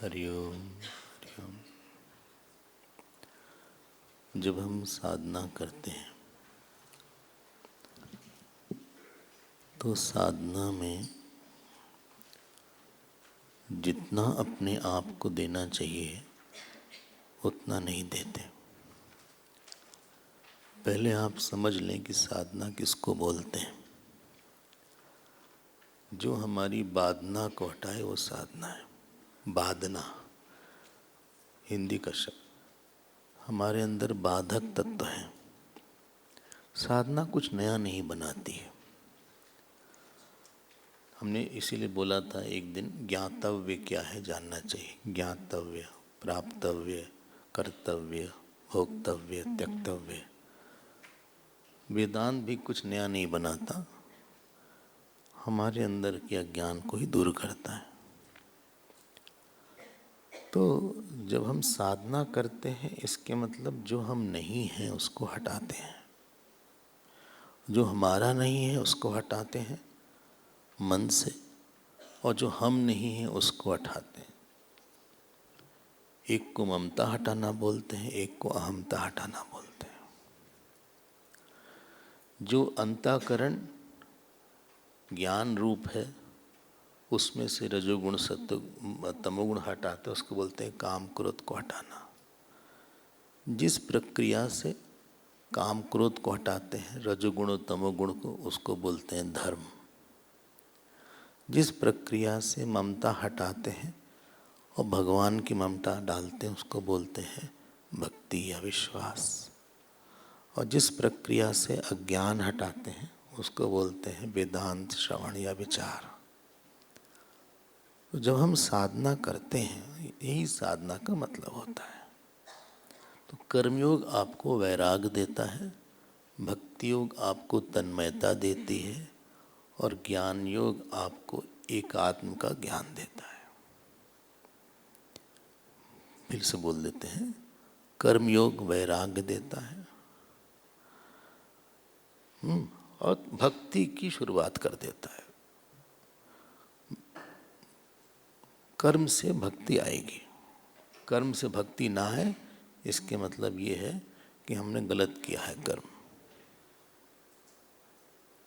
हरिओम हरिओम। जब हम साधना करते हैं तो साधना में जितना अपने आप को देना चाहिए उतना नहीं देते। पहले आप समझ लें कि साधना किसको बोलते हैं। जो हमारी बाधना को हटाए वो साधना है। बाधना हिंदी का शब्द। हमारे अंदर बाधक तत्व है। साधना कुछ नया नहीं बनाती है। हमने इसीलिए बोला था एक दिन, ज्ञातव्य क्या है जानना चाहिए। ज्ञातव्य, प्राप्तव्य, कर्तव्य, भोक्तव्य, त्यक्तव्य। वेदांत भी कुछ नया नहीं बनाता, हमारे अंदर के अज्ञान को ही दूर करता है। तो जब हम साधना करते हैं इसके मतलब जो हम नहीं हैं उसको हटाते हैं, जो हमारा नहीं है उसको हटाते हैं मन से, और जो हम नहीं हैं उसको हटाते हैं। एक को ममता हटाना बोलते हैं, एक को अहमता हटाना बोलते हैं। जो अंतःकरण ज्ञान रूप है उसमें से रजोगुण सत्व तमोगुण हटाते उसको बोलते हैं काम क्रोध को हटाना। जिस प्रक्रिया से काम क्रोध को हटाते हैं रजोगुण और तमोगुण को, उसको बोलते हैं धर्म। जिस प्रक्रिया से ममता हटाते हैं और भगवान की ममता डालते हैं उसको बोलते हैं भक्ति या विश्वास। और जिस प्रक्रिया से अज्ञान हटाते हैं उसको बोलते हैं वेदांत श्रवण या विचार। तो जब हम साधना करते हैं यही साधना का मतलब होता है। तो कर्मयोग आपको वैराग देता है, भक्ति योग आपको तन्मयता देती है, और ज्ञान योग आपको एकात्म का ज्ञान देता है। फिर से बोल देते हैं, कर्मयोग वैराग्य देता है और भक्ति की शुरुआत कर देता है। कर्म से भक्ति आएगी। कर्म से भक्ति ना है इसके मतलब ये है कि हमने गलत किया है कर्म,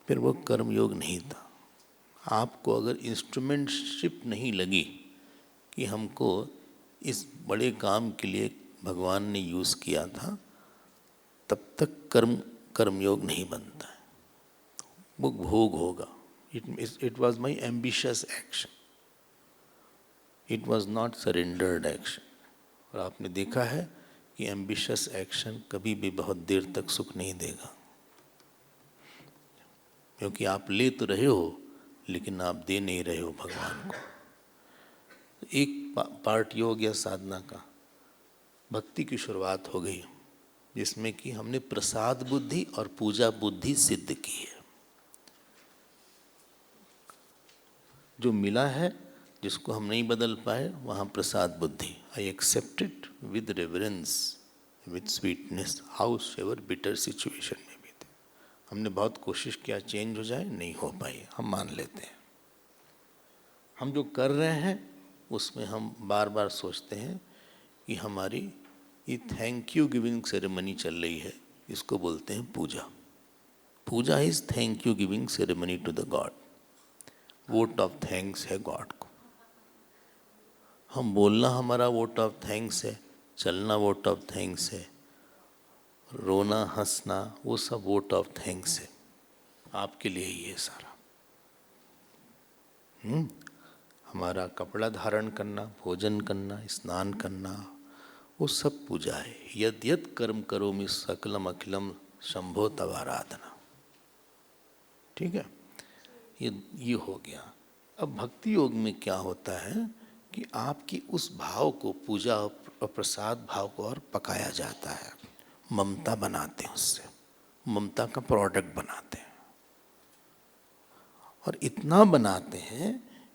फिर वो कर्म योग नहीं था। आपको अगर इंस्ट्रूमेंटशिप नहीं लगी कि हमको इस बड़े काम के लिए भगवान ने यूज़ किया था, तब तक कर्मयोग नहीं बनता है। वो भोग होगा। It was my ambitious action, it was not surrendered action. और आपने देखा है कि एम्बिशियस एक्शन कभी भी बहुत देर तक सुख नहीं देगा, क्योंकि आप ले तो रहे हो लेकिन आप दे नहीं रहे हो भगवान को। एक पार्ट योग या साधना का भक्ति की शुरुआत हो गई, जिसमें कि हमने प्रसाद बुद्धि और पूजा बुद्धि सिद्ध की है। जो मिला है, जिसको हम नहीं बदल पाए, वहाँ प्रसाद बुद्धि। I accept it with reverence, with sweetness, however bitter situation में भी थे। हमने बहुत कोशिश किया चेंज हो जाए, नहीं हो पाई, हम मान लेते हैं। हम जो कर रहे हैं उसमें हम बार बार सोचते हैं कि हमारी ये थैंक यू गिविंग सेरेमनी चल रही है, इसको बोलते हैं puja. Puja is thank you giving ceremony to the God. Vote of thanks है गॉड को। हम बोलना हमारा वोट ऑफ थैंक्स है, चलना वोट ऑफ थैंक्स है, रोना हंसना वो सब वोट ऑफ थैंक्स है। आपके लिए ही है सारा। हमारा कपड़ा धारण करना, भोजन करना, स्नान करना, वो सब पूजा है। यद यद कर्म करोमि सकलम अखिलम शंभो तव आराधना। ठीक है, ये हो गया। अब भक्ति योग में क्या होता है कि आपकी उस भाव को, पूजा और प्रसाद भाव को और पकाया जाता है। ममता बनाते हैं, उससे ममता का प्रोडक्ट बनाते हैं, और इतना बनाते हैं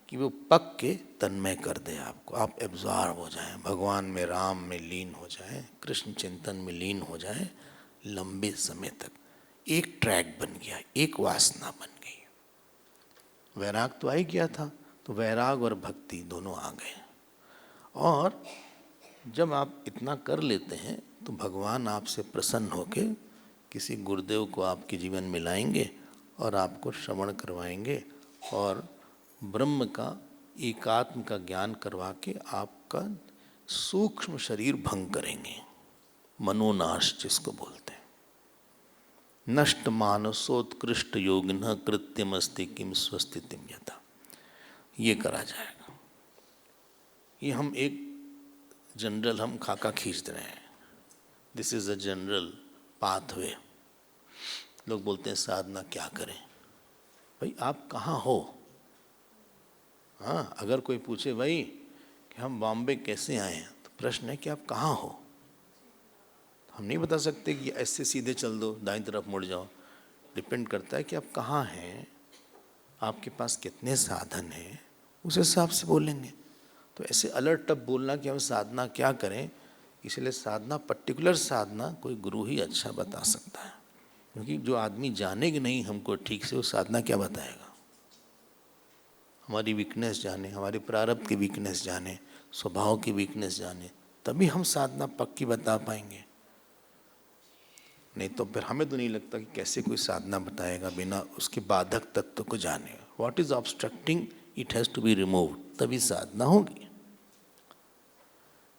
कि वो पक के तन्मय कर दे आपको। आप एब्जॉर्ब हो जाएं, भगवान में, राम में लीन हो जाएं, कृष्ण चिंतन में लीन हो जाएं लंबे समय तक। एक ट्रैक बन गया, एक वासना बन गई। वैराग तो आ ही गया था, तो वैराग और भक्ति दोनों आ गए। और जब आप इतना कर लेते हैं तो भगवान आपसे प्रसन्न होकर किसी गुरुदेव को आपके जीवन में लाएंगे और आपको श्रवण करवाएंगे और ब्रह्म का एकात्म का ज्ञान करवा के आपका सूक्ष्म शरीर भंग करेंगे। मनोनाश जिसको बोलते हैं। नष्ट मानसोत्कृष्ट योगिन कृत्यमस्ति किम स्वस्थितिम यथा, ये करा जाएगा। ये हम एक जनरल हम खाका खींच रहे हैं। This is a general pathway. लोग बोलते हैं साधना क्या करें। भाई आप कहाँ हो? हाँ, अगर कोई पूछे भाई कि हम बॉम्बे कैसे आए हैं, तो प्रश्न है कि आप कहाँ हो। हम नहीं बता सकते कि ऐसे सीधे चल दो, दाईं तरफ मुड़ जाओ। डिपेंड करता है कि आप कहाँ हैं, आपके पास कितने साधन हैं, उस हिसाब से बोलेंगे। तो ऐसे अलर्ट टप बोलना कि हम साधना क्या करें, इसलिए साधना पर्टिकुलर साधना कोई गुरु ही अच्छा बता सकता है। क्योंकि जो आदमी जानेगा नहीं हमको ठीक से, वो साधना क्या बताएगा। हमारी वीकनेस जाने, हमारे प्रारब्ध की वीकनेस जाने, स्वभाव की वीकनेस जाने, तभी हम साधना पक्की बता पाएंगे। नहीं तो फिर हमें तो नहीं लगता कि कैसे कोई साधना बताएगा बिना उसके बाधक तत्व को जाने। What is obstructing, it has to be removed, तभी साधना होगी।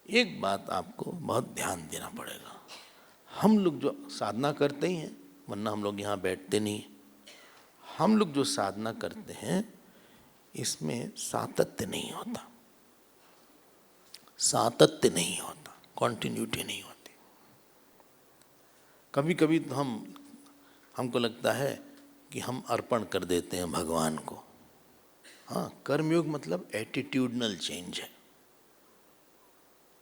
एक बात आपको बहुत ध्यान देना पड़ेगा। हम लोग जो साधना करते ही हैं, वरना हम लोग यहाँ बैठते नहीं। हम लोग जो साधना करते हैं इसमें सातत्य नहीं होता, सातत्य नहीं होता, कॉन्टिन्यूटी नहीं होती। कभी कभी तो हमको लगता है कि हम अर्पण कर देते हैं भगवान को। हाँ, कर्मयोग मतलब एटीट्यूडनल चेंज है।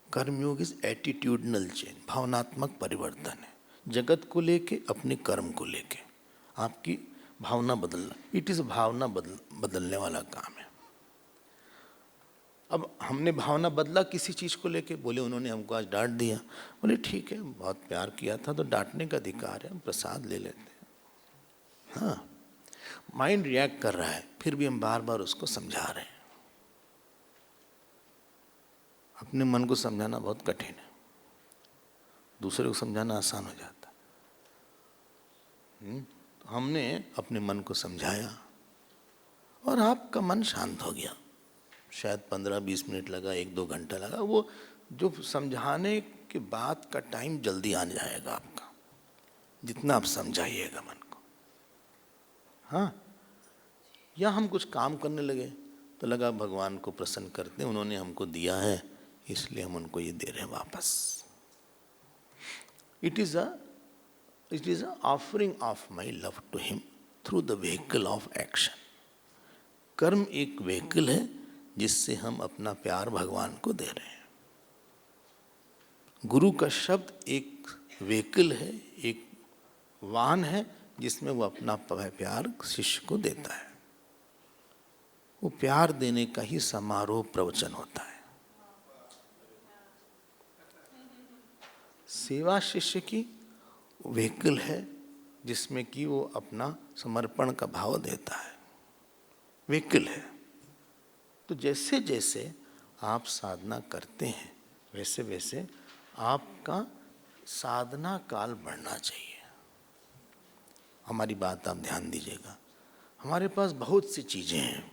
कर्मयोग इज एटीट्यूडनल चेंज, भावनात्मक परिवर्तन है। जगत को लेके, अपने कर्म को लेके आपकी भावना बदलना, इट इज भावना बदलने वाला काम है। अब हमने भावना बदला किसी चीज़ को लेके, बोले उन्होंने हमको आज डांट दिया, बोले ठीक है, बहुत प्यार किया था तो डांटने का अधिकार है, हम प्रसाद ले लेते हैं। हाँ, माइंड रिएक्ट कर रहा है, फिर भी हम बार बार उसको समझा रहे हैं। अपने मन को समझाना बहुत कठिन है, दूसरे को समझाना आसान हो जाता है। तो हमने अपने मन को समझाया और आपका मन शांत हो गया। शायद 15-20 मिनट लगा, 1-2 घंटा लगा। वो जो समझाने के बाद का टाइम जल्दी आ जाएगा आपका, जितना आप समझाइएगा मन को। हाँ, या हम कुछ काम करने लगे तो लगा भगवान को प्रसन्न करते हैं, उन्होंने हमको दिया है इसलिए हम उनको ये दे रहे हैं वापस। It is a offering of my love to him through the vehicle of action. कर्म एक व्हीकल है जिससे हम अपना प्यार भगवान को दे रहे हैं। गुरु का शब्द एक व्हीकल है, एक वाहन है जिसमें वो अपना प्यार शिष्य को देता है। वो प्यार देने का ही समारोह प्रवचन होता है। सेवा शिष्य की व्हीकल है जिसमें कि वो अपना समर्पण का भाव देता है, व्हीकल है। तो जैसे जैसे आप साधना करते हैं वैसे वैसे आपका साधना काल बढ़ना चाहिए। हमारी बात आप ध्यान दीजिएगा। हमारे पास बहुत सी चीज़ें हैं।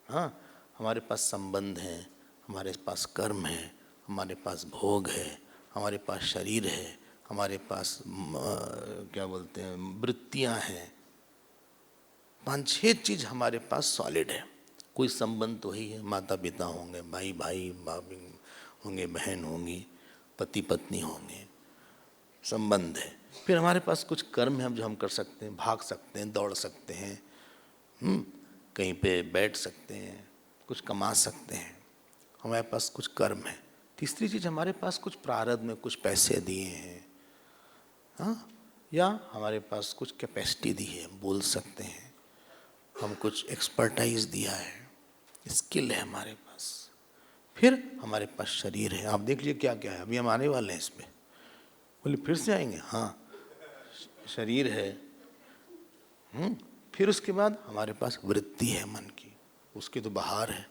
हाँ, हमारे पास संबंध हैं, हमारे पास कर्म है, हमारे पास भोग है, हमारे पास शरीर है, हमारे पास क्या बोलते हैं वृत्तियाँ हैं। 5-6 चीज़ हमारे पास सॉलिड है। कोई संबंध तो ही है, माता पिता होंगे, भाई भाई भाभी होंगे, बहन होंगी, पति पत्नी होंगे, संबंध है। फिर हमारे पास कुछ कर्म है जो हम कर सकते हैं, भाग सकते हैं, दौड़ सकते हैं, कहीं पे बैठ सकते हैं, कुछ कमा सकते हैं। हमारे पास कुछ कर्म है। तीसरी चीज़, हमारे पास कुछ प्रारब्ध में कुछ पैसे दिए हैं, हाँ, या हमारे पास कुछ कैपेसिटी दी है, बोल सकते हैं, हम कुछ एक्सपर्टाइज दिया है, स्किल है हमारे पास। फिर हमारे पास शरीर है। आप देख लीजिए क्या क्या है, अभी हम आने वाले हैं इसमें। बोले फिर से आएंगे? हाँ, शरीर है। फिर उसके बाद हमारे पास वृत्ति है मन की, उसकी तो बहार है।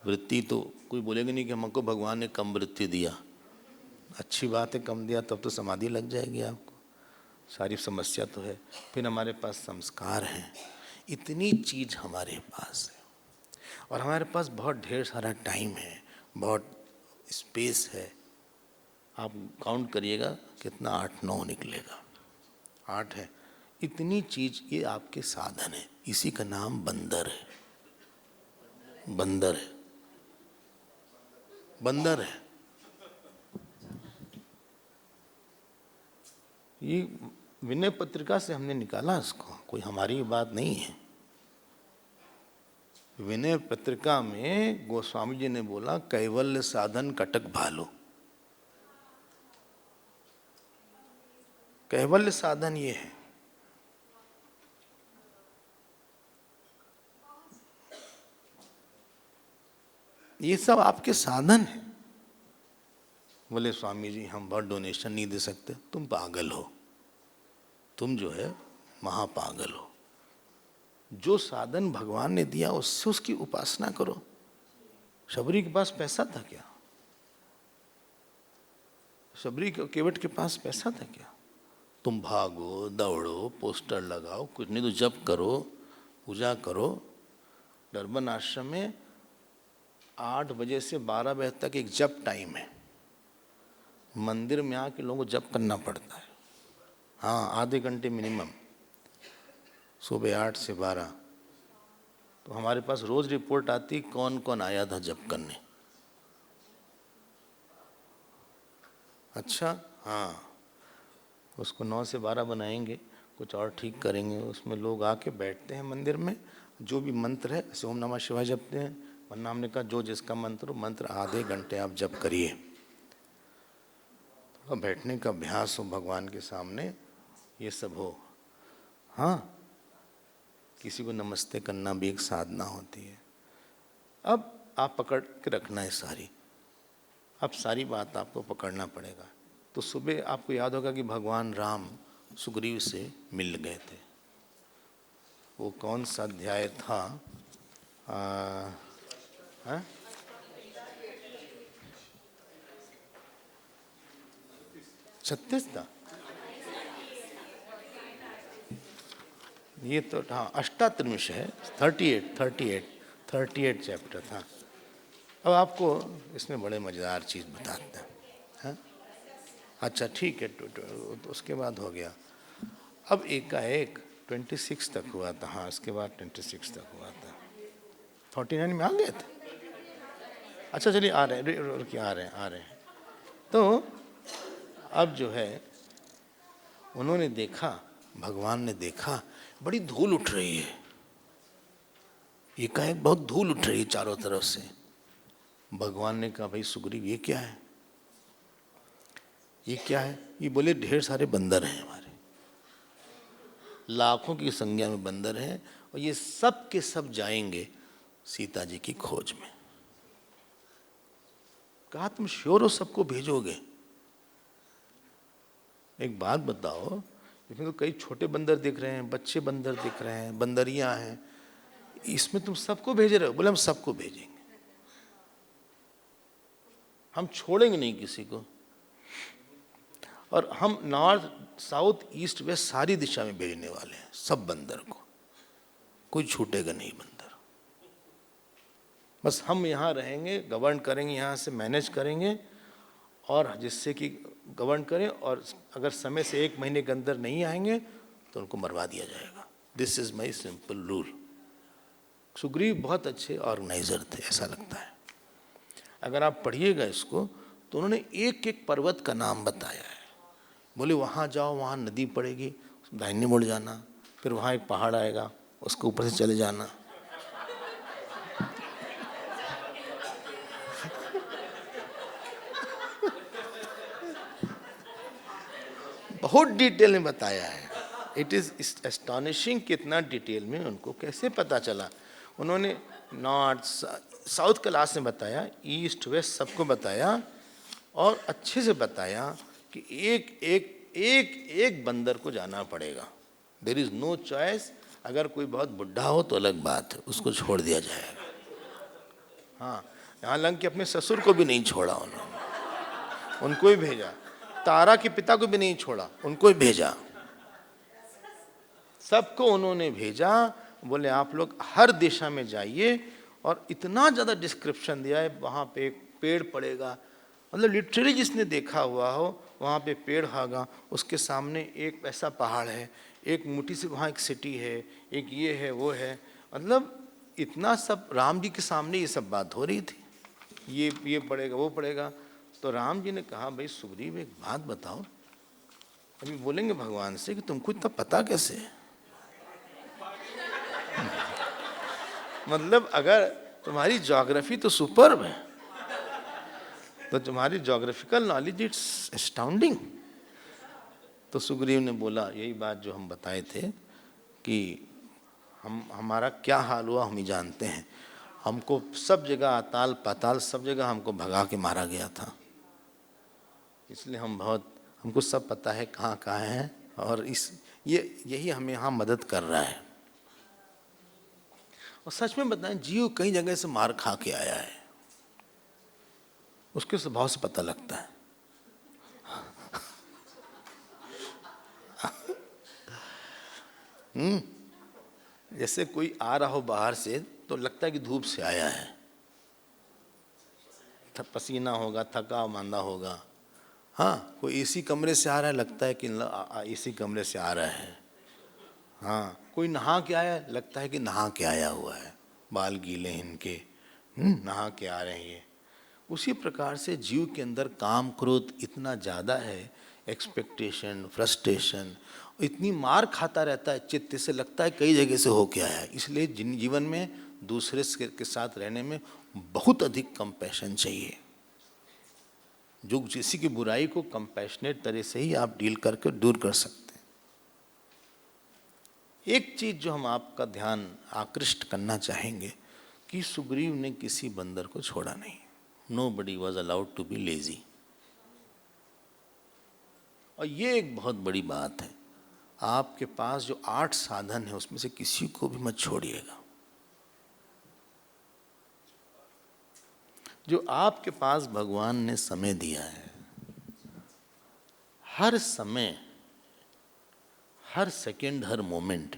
वृत्ति तो कोई बोलेगा नहीं कि हमको भगवान ने कम वृत्ति दिया। अच्छी बात है, कम दिया तब तो समाधि लग जाएगी आपको, सारी समस्या तो है। फिर हमारे पास संस्कार हैं, इतनी चीज़ हमारे पास है, और हमारे पास बहुत ढेर सारा टाइम है, बहुत स्पेस है। आप काउंट करिएगा कितना, 8-9 निकलेगा, 8 है। इतनी चीज़, ये आपके साधन है। इसी का नाम बंदर है, बंदर है, बंदर है। ये विनय पत्रिका से हमने निकाला इसको, कोई हमारी बात नहीं है। विनय पत्रिका में गोस्वामी जी ने बोला, कैवल्य साधन कटक भालो। कैवल्य साधन ये है, ये सब आपके साधन है। बोले स्वामी जी हम बहुत डोनेशन नहीं दे सकते। तुम पागल हो, तुम जो है महापागल हो। जो साधन भगवान ने दिया उससे उसकी उपासना करो। शबरी के पास पैसा था क्या? शबरी केवट के पास पैसा था क्या? तुम भागो दौड़ो, पोस्टर लगाओ, कुछ नहीं तो जप करो, पूजा करो। डरबन आश्रम में 8 बजे से 12 बजे तक एक जप टाइम है। मंदिर में आके लोगों को जप करना पड़ता है, हाँ, आधे घंटे मिनिमम, सुबह 8 से 12। तो हमारे पास रोज रिपोर्ट आती कौन कौन आया था जप करने। अच्छा, हाँ, उसको 9 से 12 बनाएंगे, कुछ और ठीक करेंगे। उसमें लोग आके बैठते हैं मंदिर में, जो भी मंत्र है, ऐसे ओम नमः शिवाय जपते हैं, वरना हमने कहा जो जिसका मंत्र हो, मंत्र आधे घंटे आप जप करिए। थोड़ा बैठने का अभ्यास हो भगवान के सामने, ये सब हो। हाँ, किसी को नमस्ते करना भी एक साधना होती है। अब आप पकड़ के रखना है सारी, अब सारी बात आपको पकड़ना पड़ेगा। तो सुबह आपको याद होगा कि भगवान राम सुग्रीव से मिल गए थे। वो कौन सा अध्याय था? 36 था ये तो, हाँ, अष्टात्रिंश है, 38 चैप्टर था। अब आपको इसमें बड़े मज़ेदार चीज़ बताते हैं, हाँ? अच्छा ठीक है, तो उसके बाद हो गया। अब एकाएक 26 तक हुआ था, हाँ, इसके बाद 26 तक हुआ था। 49 में आ गए थे। अच्छा चलिए, आ रहे हैं, आ रहे हैं। तो अब जो है उन्होंने देखा, भगवान ने देखा बड़ी धूल उठ रही है, एकाएक बहुत धूल उठ रही है चारों तरफ से। भगवान ने कहा, भाई सुग्रीव ये क्या है, ये क्या है? ये बोले ढेर सारे बंदर हैं हमारे, लाखों की संख्या में बंदर हैं, और ये सब के सब जाएंगे सीता जी की खोज में। कहा तुम श्योर हो सबको भेजोगे? एक बात बताओ, इसमें तो कई छोटे बंदर दिख रहे हैं, बच्चे बंदर दिख रहे हैं, बंदरियां हैं, इसमें तुम सबको भेज रहे हो? बोले हम सबको भेजेंगे, हम छोड़ेंगे नहीं किसी को, और हम नॉर्थ साउथ ईस्ट वेस्ट सारी दिशा में भेजने वाले हैं सब बंदर को, कोई छूटेगा नहीं बंदर। बस हम यहाँ रहेंगे, गवर्न करेंगे, यहाँ से मैनेज करेंगे, और जिससे कि गवर्न करें, और अगर समय से 1 महीने के अंदर नहीं आएंगे तो उनको मरवा दिया जाएगा। This is my simple rule. Sugriv बहुत अच्छे ऑर्गेनाइजर थे, ऐसा लगता है। अगर आप पढ़िएगा इसको तो उन्होंने एक एक पर्वत का नाम बताया है। बोले वहाँ जाओ, वहाँ नदी पड़ेगी, दाहिने मुड़ जाना, फिर वहाँ एक पहाड़ आएगा, उसके ऊपर से चले जाना। बहुत डिटेल में बताया है। इट इज़ एस्टॉनिशिंग कितना डिटेल में उनको कैसे पता चला। उन्होंने नॉर्थ साउथ क्लास में बताया, ईस्ट वेस्ट सबको बताया, और अच्छे से बताया कि एक एक एक एक बंदर को जाना पड़ेगा। There is no choice. अगर कोई बहुत बुढ़ा हो तो अलग बात है, उसको छोड़ दिया जाएगा। हाँ, यहाँ लंग के अपने ससुर को भी नहीं छोड़ा उन्होंने, उनको ही भेजा। तारा के पिता को भी नहीं छोड़ा, उनको ही भेजा। सबको उन्होंने भेजा। बोले आप लोग हर दिशा में जाइए, और इतना ज़्यादा डिस्क्रिप्शन दिया है। वहाँ पे एक पेड़ पड़ेगा, मतलब लिटरली जिसने देखा हुआ हो वहाँ पे पेड़ होगा, उसके सामने एक ऐसा पहाड़ है, एक मोटी सी वहाँ एक सिटी है, एक ये है वो है। मतलब इतना सब राम जी के सामने ये सब बात हो रही थी, ये पड़ेगा वो पड़ेगा। तो राम जी ने कहा भाई सुग्रीव एक बात बताओ। अभी बोलेंगे भगवान से कि तुमको इतना पता कैसे है? मतलब अगर तुम्हारी ज्योग्राफी तो सुपर्ब है, तो तुम्हारी ज्योग्राफिकल नॉलेज इट्स एस्टाउंडिंग। तो सुग्रीव ने बोला यही बात जो हम बताए थे कि हमारा क्या हाल हुआ हम ही जानते हैं। हमको सब जगह अताल पाताल सब जगह हमको भगा के मारा गया था, इसलिए हमको सब पता है कहाँ कहाँ है, और यही हमें यहाँ मदद कर रहा है। और सच में बताएं, जीव कई जगह से मार खा के आया है, उसके स्वभाव से पता लगता है। जैसे कोई आ रहा हो बाहर से तो लगता है कि धूप से आया है, पसीना होगा, थका मांदा होगा। हाँ, कोई एसी कमरे से आ रहा है, लगता है कि एसी कमरे से आ रहा है। हाँ, कोई नहा के आया, लगता है कि नहा के आया हुआ है, बाल गीले इनके, नहा के आ रहे हैं। उसी प्रकार से जीव के अंदर काम क्रोध इतना ज़्यादा है, एक्सपेक्टेशन, फ्रस्ट्रेशन, इतनी मार खाता रहता है चित्त से, लगता है कई जगह से हो के आया है। इसलिए जीवन में दूसरे के साथ रहने में बहुत अधिक कंपैशन चाहिए। जो किसी की बुराई को कंपैशनेट तरह से ही आप डील करके दूर कर सकते हैं। एक चीज जो हम आपका ध्यान आकृष्ट करना चाहेंगे कि सुग्रीव ने किसी बंदर को छोड़ा नहीं। Nobody was allowed to be lazy। और ये एक बहुत बड़ी बात है। आपके पास जो 8 साधन है उसमें से किसी को भी मत छोड़िएगा। जो आपके पास भगवान ने समय दिया है, हर समय, हर सेकंड, हर मोमेंट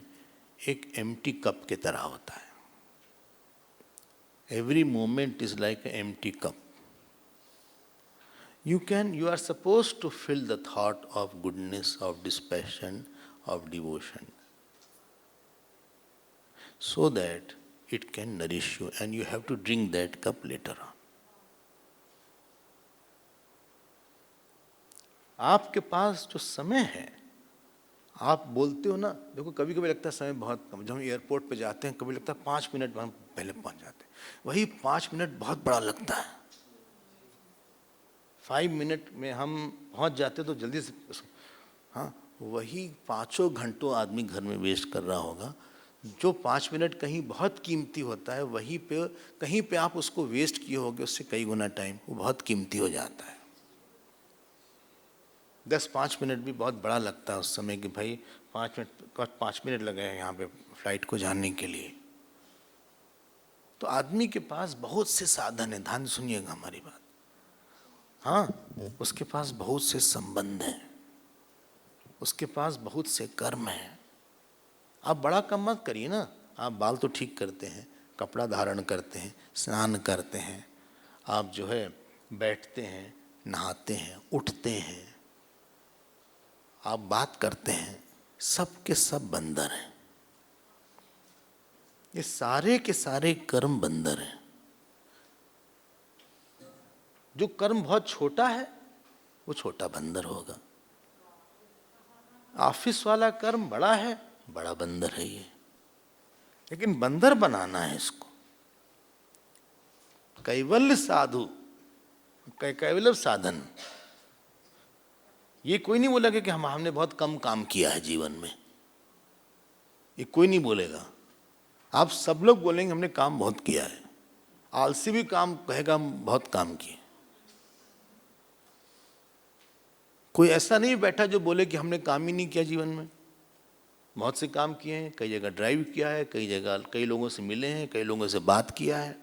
एक एम्प्टी कप के तरह होता है। Every moment is like a empty cup. You are supposed to fill the thought of goodness, of dispassion, of devotion, so that it can nourish you, and you have to drink that cup later on. आपके पास जो समय है, आप बोलते हो ना, देखो कभी कभी लगता है समय बहुत कम। जब हम एयरपोर्ट पे जाते हैं कभी लगता है 5 मिनट हम पहले पहुंच जाते हैं, वही 5 मिनट बहुत बड़ा लगता है। 5 मिनट में हम पहुंच जाते तो जल्दी से। हाँ, वही 5 घंटों आदमी घर में वेस्ट कर रहा होगा। जो 5 मिनट कहीं बहुत कीमती होता है, वहीं पे कहीं पे आप उसको वेस्ट किए होगे उससे कई गुना टाइम, वो बहुत कीमती हो जाता है। 10-5 मिनट भी बहुत बड़ा लगता है उस समय कि भाई 5 मिनट लगे हैं यहाँ पे फ्लाइट को जाने के लिए। तो आदमी के पास बहुत से साधन है, ध्यान सुनिएगा हमारी बात। हाँ, उसके पास बहुत से संबंध हैं, उसके पास बहुत से कर्म हैं। आप बड़ा कम मत करिए ना। आप बाल तो ठीक करते हैं, कपड़ा धारण करते हैं, स्नान करते हैं, आप जो है बैठते हैं, नहाते हैं, उठते हैं, आप बात करते हैं, सब के सब बंदर हैं। ये सारे के सारे कर्म बंदर हैं। जो कर्म बहुत छोटा है वो छोटा बंदर होगा। ऑफिस वाला कर्म बड़ा है, बड़ा बंदर है ये। लेकिन बंदर बनाना है इसको। कैवल्य साधु, कैवल्य साधन, ये कोई नहीं बोलेगा कि हमने बहुत कम काम किया है जीवन में। ये कोई नहीं बोलेगा। आप सब लोग बोलेंगे हमने काम बहुत किया है। आलसी भी काम कहेगा हम बहुत काम किए। कोई ऐसा नहीं बैठा जो बोले कि हमने काम ही नहीं किया जीवन में। बहुत से काम किए हैं, कई जगह ड्राइव किया है, कई जगह कई लोगों से मिले हैं, कई लोगों से बात किया है।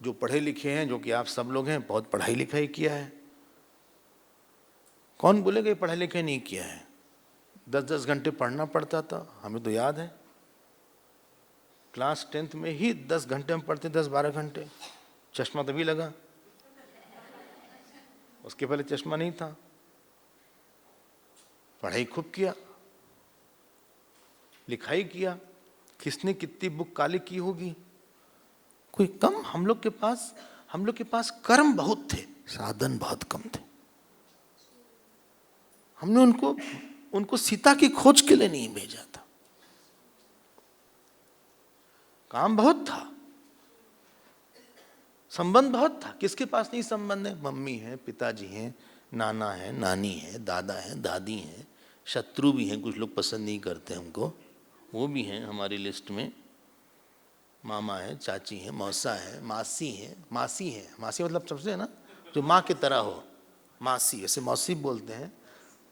जो पढ़े लिखे हैं, जो कि आप सब लोग हैं, बहुत पढ़ाई लिखाई किया है। कौन बोलेगा ये पढ़ाई लिखाई नहीं किया है? 10-10 घंटे पढ़ना पड़ता था, हमें तो याद है। क्लास 10th में ही 10 घंटे हम पढ़ते, 10-12 घंटे। चश्मा तभी लगा, उसके पहले चश्मा नहीं था। पढ़ाई खूब किया, लिखाई किया। किसने कितनी बुक काली की होगी? कोई कम। हम लोग के पास कर्म बहुत थे, साधन बहुत कम थे। हमने उनको सीता की खोज के लिए नहीं भेजा था। काम बहुत था, संबंध बहुत था। किसके पास नहीं संबंध है? मम्मी है, पिताजी हैं, नाना है, नानी है, दादा है, दादी हैं, शत्रु भी हैं, कुछ लोग पसंद नहीं करते हमको, वो भी हैं हमारी लिस्ट में। मामा है, चाची है, मौसा है, मासी है। मासी मतलब समझे ना, जो माँ की तरह हो। मासी, ऐसे मौसी बोलते हैं,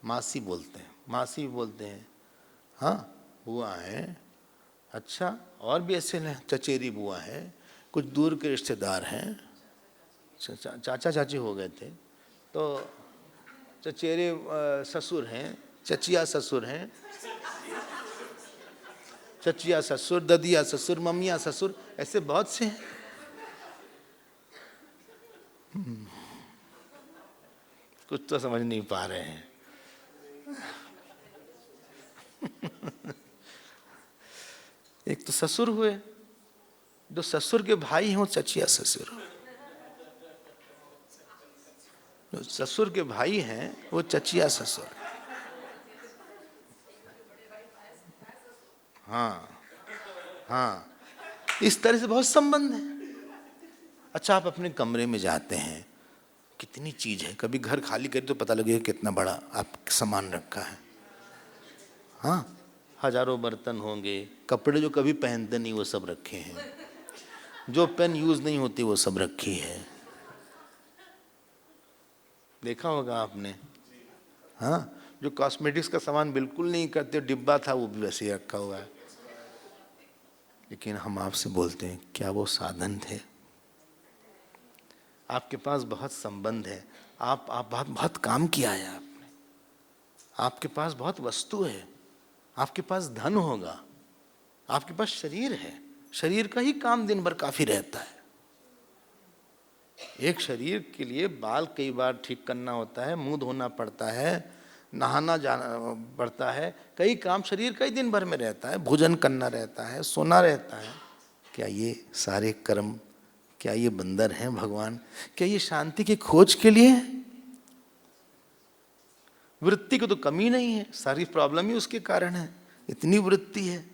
मासी बोलते हैं। हाँ, बुआ है। अच्छा, और भी ऐसे हैं, चचेरी बुआ है, कुछ दूर के रिश्तेदार हैं। चाचा चाची हो गए थे, तो चचेरे ससुर हैं, चचिया ससुर हैं, चचिया ससुर, ददिया ससुर, मम्मिया ससुर, ऐसे बहुत से हैं। कुछ तो समझ नहीं पा रहे हैं। एक तो ससुर हुए, जो ससुर के भाई हैं वो चचिया ससुर, जो ससुर के भाई हैं वो चचिया ससुर। हाँ, इस तरह से बहुत संबंध है। अच्छा, आप अपने कमरे में जाते हैं, कितनी चीज है। कभी घर खाली करें तो पता लगेगा कितना बड़ा आप सामान रखा है। हाँ, हजारों बर्तन होंगे, कपड़े जो कभी पहनते नहीं वो सब रखे हैं, जो पेन यूज नहीं होती वो सब रखी है। देखा होगा आपने। हाँ, जो कॉस्मेटिक्स का सामान बिल्कुल नहीं करते, डिब्बा था वो भी वैसे ही रखा हुआ है। लेकिन हम आपसे बोलते हैं, क्या वो साधन थे? आपके पास बहुत संबंध है, आप बहुत काम किया है आपने, आपके पास बहुत वस्तु है, आपके पास धन होगा, आपके पास शरीर है। शरीर का ही काम दिन भर काफी रहता है। एक शरीर के लिए बाल कई बार ठीक करना होता है, मुंह धोना पड़ता है, नहाना जाना पड़ता है, कई काम शरीर का ही दिन भर में रहता है, भोजन करना रहता है, सोना रहता है। क्या ये सारे कर्म, क्या ये बंदर हैं भगवान? क्या ये शांति की खोज के लिए? वृत्ति को तो कमी नहीं है, सारी प्रॉब्लम ही उसके कारण है। इतनी वृत्ति है,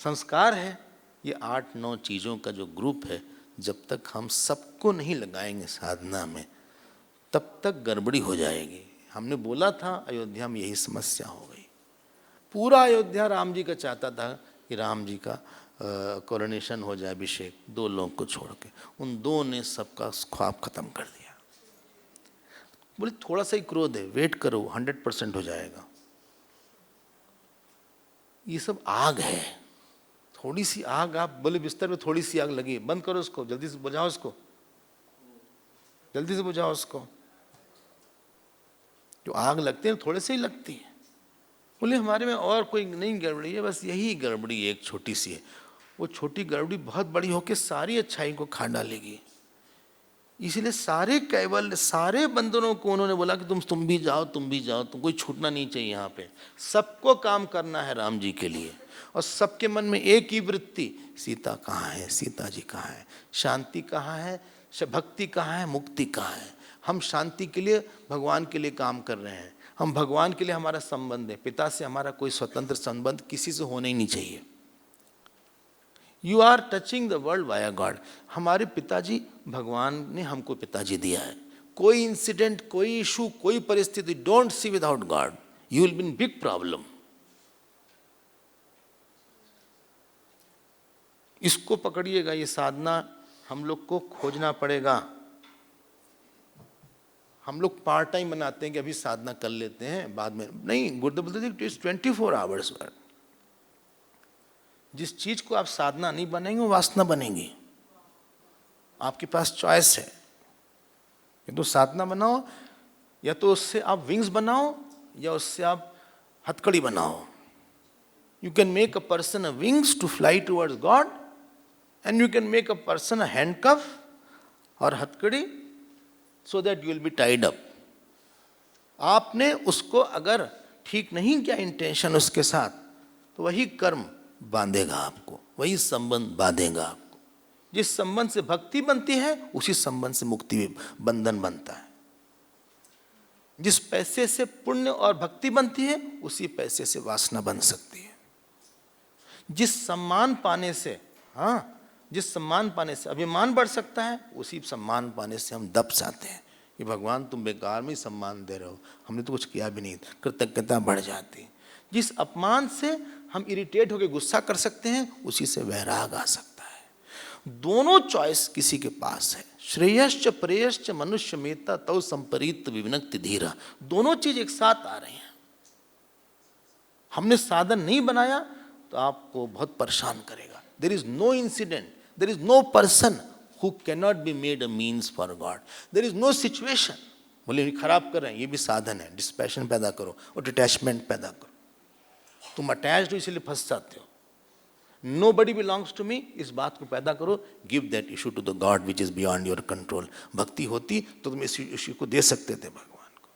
संस्कार है। ये 8-9 चीजों का जो ग्रुप है, जब तक हम सबको नहीं लगाएंगे साधना में, तब तक गड़बड़ी हो जाएगी। हमने बोला था अयोध्या में यही समस्या हो गई। पूरा अयोध्या राम जी का चाहता था कि राम जी का कोरोनेशन हो जाए, अभिषेक, 2 लोगों को छोड़ के। उन 2 ने सबका ख्वाब खत्म कर दिया। बोले थोड़ा सा ही क्रोध है, वेट करो, 100% हो जाएगा। ये सब आग है, थोड़ी सी आग। आप बोले बिस्तर में थोड़ी सी आग लगी, बंद करो उसको, जल्दी से बुझाओ उसको, जल्दी से बुझाओ उसको। जो आग लगती है थोड़े से ही लगती है। बोले हमारे में और कोई नहीं गड़बड़ी है, बस यही गड़बड़ी एक छोटी सी है। वो छोटी गड़बड़ी बहुत बड़ी होकर सारी अच्छाई को खा डालेगी। इसलिए सारे कैवल्य, सारे बंदरों को उन्होंने बोला कि तुम भी जाओ, तुम भी जाओ, तुम कोई छूटना नहीं चाहिए। यहाँ पे सबको काम करना है राम जी के लिए, और सबके मन में एक ही वृत्ति, सीता कहाँ है, सीता जी कहाँ है, शांति कहाँ है, भक्ति कहाँ है, मुक्ति कहाँ है। हम शांति के लिए, भगवान के लिए काम कर रहे हैं। हम भगवान के लिए हमारा संबंध है, पिता से हमारा कोई स्वतंत्र संबंध किसी से होना ही नहीं चाहिए। You are touching the world via God. हमारे पिताजी, भगवान ने हमको पिताजी दिया है। कोई इंसिडेंट, कोई इशू, कोई परिस्थिति, don't see without God, you will be in big problem. इसको पकड़िएगा, ये साधना हम लोग को खोजना पड़ेगा। हम लोग पार्ट टाइम बनाते हैं कि अभी साधना कर लेते हैं, बाद में नहीं। गुरुदेव बोलते थे 24 आवर्स वर्क। जिस चीज को आप साधना नहीं बनेंगे वो वासना बनेगी। आपके पास चॉइस है, या तो साधना बनाओ, या तो उससे आप विंग्स बनाओ, या उससे आप हथकड़ी बनाओ. You can make a person a wings to fly towards God, and you can make a person a handcuff or हथकड़ी so that you will be tied up. आपने उसको अगर ठीक नहीं किया इंटेंशन उसके साथ, तो वही कर्म बांधेगा आपको, वही संबंध बांधेगा आपको. जिस संबंध से भक्ति बनती है उसी संबंध से मुक्ति बंधन बनता है. जिस पैसे से पुण्य और भक्ति बनती है उसी पैसे से वासना बन सकती है. जिस सम्मान पाने से, हाँ, जिस सम्मान पाने से अभिमान बढ़ सकता है, उसी सम्मान पाने से हम दब जाते हैं कि भगवान तुम बेकार में ही सम्मान दे रहे हो, हमने तो कुछ किया भी नहीं. कृतज्ञता बढ़ जाती. जिस अपमान से हम इरिटेट होकर गुस्सा कर सकते हैं, उसी से वैराग आ सकता है. दोनों चॉइस किसी के पास है. श्रेयश्च प्रेयश्च मनुष्य मेता तौ संपरीत विविनक्ति धीरा. दोनों चीज एक साथ आ रही हैं. हमने साधन नहीं बनाया तो आपको बहुत परेशान करेगा. There is no incident, there is no person who can not be made a means for God. There is no situation. बोले खराब कर रहे हैं, ये भी साधन है. डिस्पैशन पैदा करो और डिटैचमेंट पैदा करो. तुम अटैच्ड हो इसलिए फंस जाते हो. Nobody belongs to me, इस बात को पैदा करो. Give that issue to the God which is beyond your control. भक्ति होती तो तुम इस इश्यू को दे सकते थे भगवान को.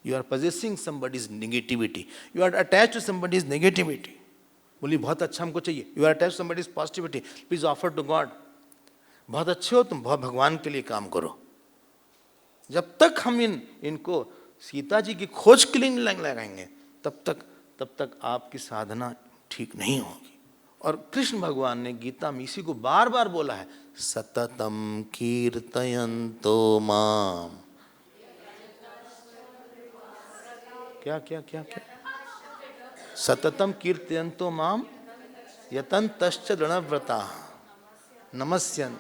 You are possessing somebody's negativity. You are attached to somebody's negativity. बोली बहुत अच्छा हमको चाहिए. You are attached to somebody's positivity. Please offer to God. बहुत अच्छे हो तुम, बहुत भगवान के लिए काम करो. जब तक हम इनको सीता जी की खोज के लिए नहीं लगाएंगे, तब तक आपकी साधना ठीक नहीं होगी. और कृष्ण भगवान ने गीता में इसी को बार बार बोला है, सततम कीर्तयन्तो माम. क्या क्या क्या क्या? सततम कीर्तयन्तो माम यतन्तश्च दृढ़व्रताः नमस्यन्.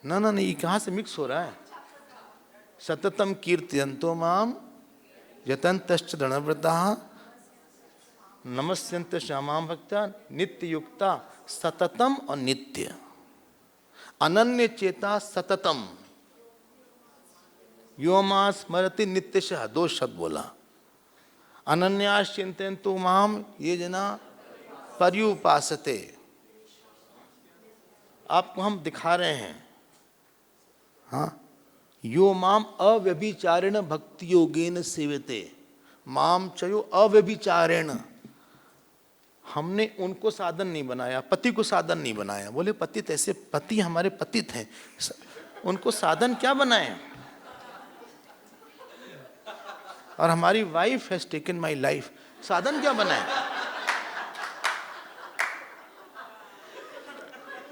ना ये कहाँ से मिक्स हो रहा है? सततम कीर्तयन्तो माम यतन्तश्च दृढ़व्रताः नमस्यन्ते श्यामां भक्त्या नित्य युक्ता. सततम और नित्य. अनन्य चेता सततम. यो मां स्मरति नित्यशः. 2 शब्द बोला. अनन्यास चिंतयन्तु माम ये जना पर्युपासते. आपको हम दिखा रहे हैं, हाँ, यो माम अव्यभिचारेण भक्ति योगेन सेवते. माम चयो अव्यभिचारेण. हमने उनको साधन नहीं बनाया, पति को साधन नहीं बनाया. बोले पतित ऐसे, पति हमारे पतित हैं, उनको साधन क्या बनाए? और हमारी wife has taken my life, साधन क्या बनाए?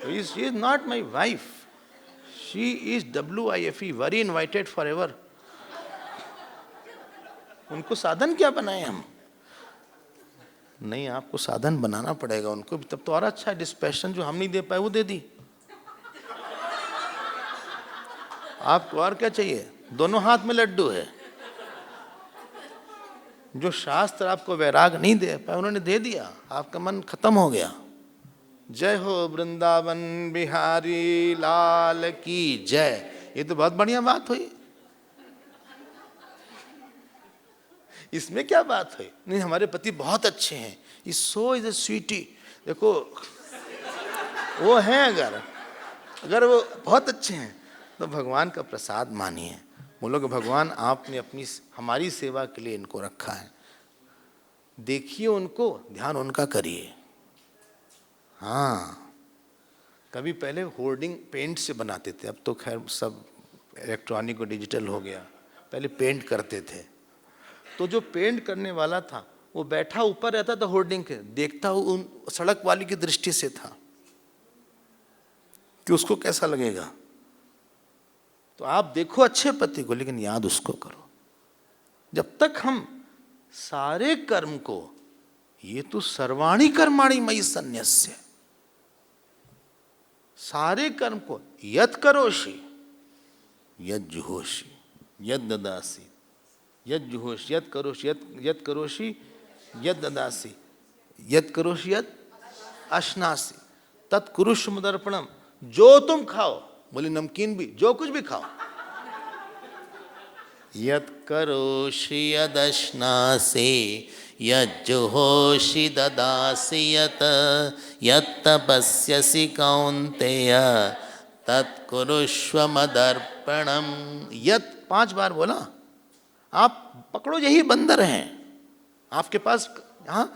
She is not my wife, she is WIFE, very invited for ever. उनको साधन क्या बनाए हम? नहीं, आपको साधन बनाना पड़ेगा उनको भी, तब तो और अच्छा है. डिस्पैशन जो हम नहीं दे पाए वो दे दी. आपको और क्या चाहिए? दोनों हाथ में लड्डू है. जो शास्त्र आपको वैराग नहीं दे पाए उन्होंने दे दिया, आपका मन खत्म हो गया. जय हो वृंदावन बिहारी लाल की जय. ये तो बहुत बढ़िया बात हुई. इसमें क्या बात है? नहीं, हमारे पति बहुत अच्छे हैं. Is so is a sweetie. देखो वो हैं, अगर वो बहुत अच्छे हैं तो भगवान का प्रसाद मानिए. बोलो कि भगवान आपने अपनी हमारी सेवा के लिए इनको रखा है. देखिए उनको, ध्यान उनका करिए. हाँ, कभी पहले होर्डिंग पेंट से बनाते थे, अब तो खैर सब इलेक्ट्रॉनिक और डिजिटल हो गया. पहले पेंट करते थे तो जो पेंट करने वाला था वो बैठा ऊपर रहता था होर्डिंग के, देखता हूँ उन सड़क वाली की दृष्टि से था कि उसको कैसा लगेगा. तो आप देखो अच्छे पति को, लेकिन याद उसको करो. जब तक हम सारे कर्म को, ये तो सर्वाणी कर्माणि मयि सन्न्यस्य, सारे कर्म को यत् करोषि यत् जुहोषि यत् ददासि यत् जुहोषि यत् करोषि यत् करोषि यत् ददासि यत् करोषि यत् अश्नासि तत् कुरुष्व मदर्पणम. जो तुम खाओ बोले नमकीन भी, जो कुछ भी खाओ। यत् करोषि यदश्नासि यज्जुहोषि ददासि यत् यत्तपस्यसि कौन्तेय तत्कुरुष्व मदर्पणम। यत् 5 बार बोला। आप पकड़ो, यही बंदर हैं आपके पास। हाँ,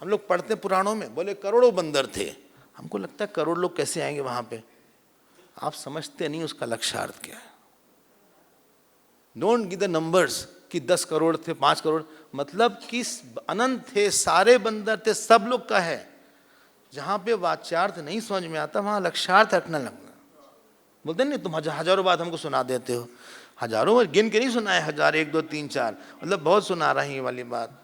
हम लोग पढ़ते पुराणों में, बोले करोड़ों बंदर थे। हमको लगता है करोड़ लोग कैसे आएंगे वहां पे। आप समझते नहीं उसका लक्ष्यार्थ क्या है। डोंट गिव द नंबर्स कि 10 करोड़ थे, 5 करोड़, मतलब कि अनंत थे, सारे बंदर थे, सब लोग का है। जहां पे वाच्यार्थ नहीं समझ में आता वहां लक्ष्यार्थ रखना लगना। बोलते नहीं तुम हजारों बात हमको सुना देते हो। हजारों बार गिन के नहीं सुनाए, 1000, 1, 2, 3, 4, मतलब बहुत सुना रही है वाली बात।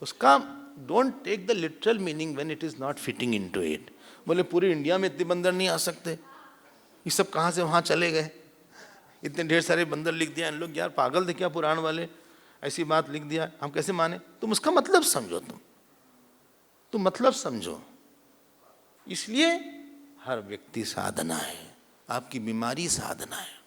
उसका don't take the literal meaning when it is not fitting into it. बोले पूरी इंडिया में इतने बंदर नहीं आ सकते, ये सब कहाँ से वहाँ चले गए, इतने ढेर सारे बंदर लिख दिया इन लोग। यार पागल थे क्या पुराण वाले, ऐसी बात लिख दिया, हम कैसे माने। तुम उसका मतलब समझो, तुम मतलब समझो। इसलिए हर व्यक्ति साधना है, आपकी बीमारी साधना है।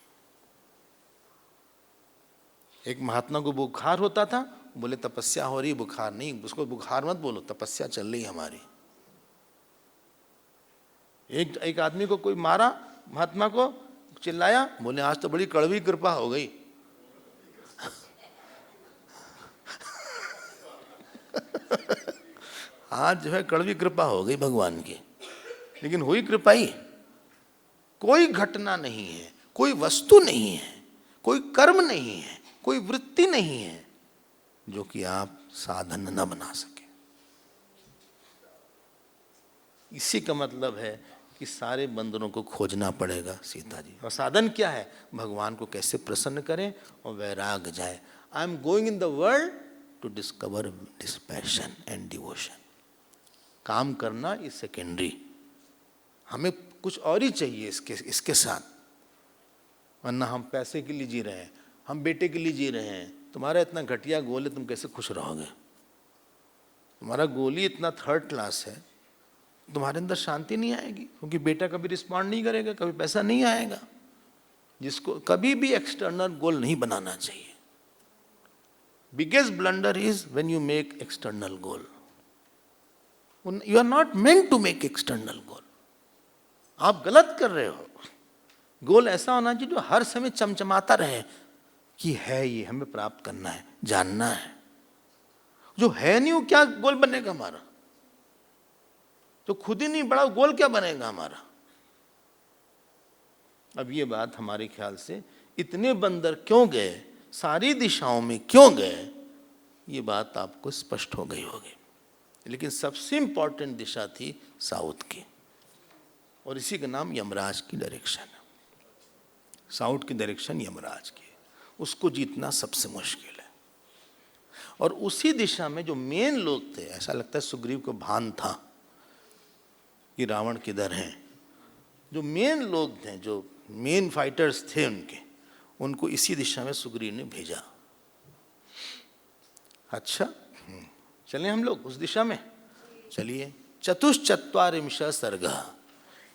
एक महात्मा को बुखार होता था, बोले तपस्या हो रही, बुखार नहीं, उसको बुखार मत बोलो, तपस्या चल रही हमारी। एक आदमी को कोई मारा, महात्मा को चिल्लाया, बोले आज तो बड़ी कड़वी कृपा हो गई। आज जो है कड़वी कृपा हो गई भगवान की, लेकिन हुई कृपा ही। कोई घटना नहीं है, कोई वस्तु नहीं है, कोई कर्म नहीं है, कोई वृत्ति नहीं है जो कि आप साधन न बना सके। इसी का मतलब है कि सारे बंदरों को खोजना पड़ेगा सीता जी। और साधन क्या है, भगवान को कैसे प्रसन्न करें और वैराग जाए। I am going in the world to discover this passion and devotion. काम करना इज सेकेंडरी, हमें कुछ और ही चाहिए इसके साथ। वरना हम पैसे के लिए जी रहे हैं, हम बेटे के लिए जी रहे हैं। तुम्हारा इतना घटिया गोल है, तुम कैसे खुश रहोगे। तुम्हारा गोल ही इतना थर्ड क्लास है, तुम्हारे अंदर शांति नहीं आएगी, क्योंकि बेटा कभी रिस्पॉन्ड नहीं करेगा, कभी पैसा नहीं आएगा। जिसको कभी भी एक्सटर्नल गोल नहीं बनाना चाहिए। Biggest blunder is when you make external goal. You are not meant to make external goal. आप गलत कर रहे हो। गोल ऐसा होना चाहिए जो हर समय चमचमाता रहे कि है ये हमें प्राप्त करना है, जानना है। जो है नहीं वो क्या गोल बनेगा हमारा, तो खुद ही नहीं बड़ा, गोल क्या बनेगा हमारा। अब ये बात हमारे ख्याल से इतने बंदर क्यों गए, सारी दिशाओं में क्यों गए, ये बात आपको स्पष्ट हो गई होगी। लेकिन सबसे इंपॉर्टेंट दिशा थी साउथ की, और इसी का नाम यमराज की डायरेक्शन है। साउथ की डायरेक्शन यमराज की, उसको जीतना सबसे मुश्किल है। और उसी दिशा में जो मेन लोग थे, ऐसा लगता है सुग्रीव को भान था कि रावण किधर हैं। जो मेन लोग थे, जो मेन फाइटर्स थे उनको इसी दिशा में सुग्रीव ने भेजा। अच्छा, चलें हम लोग उस दिशा में, चलिए। चतुश्चत्वारिंश सर्ग,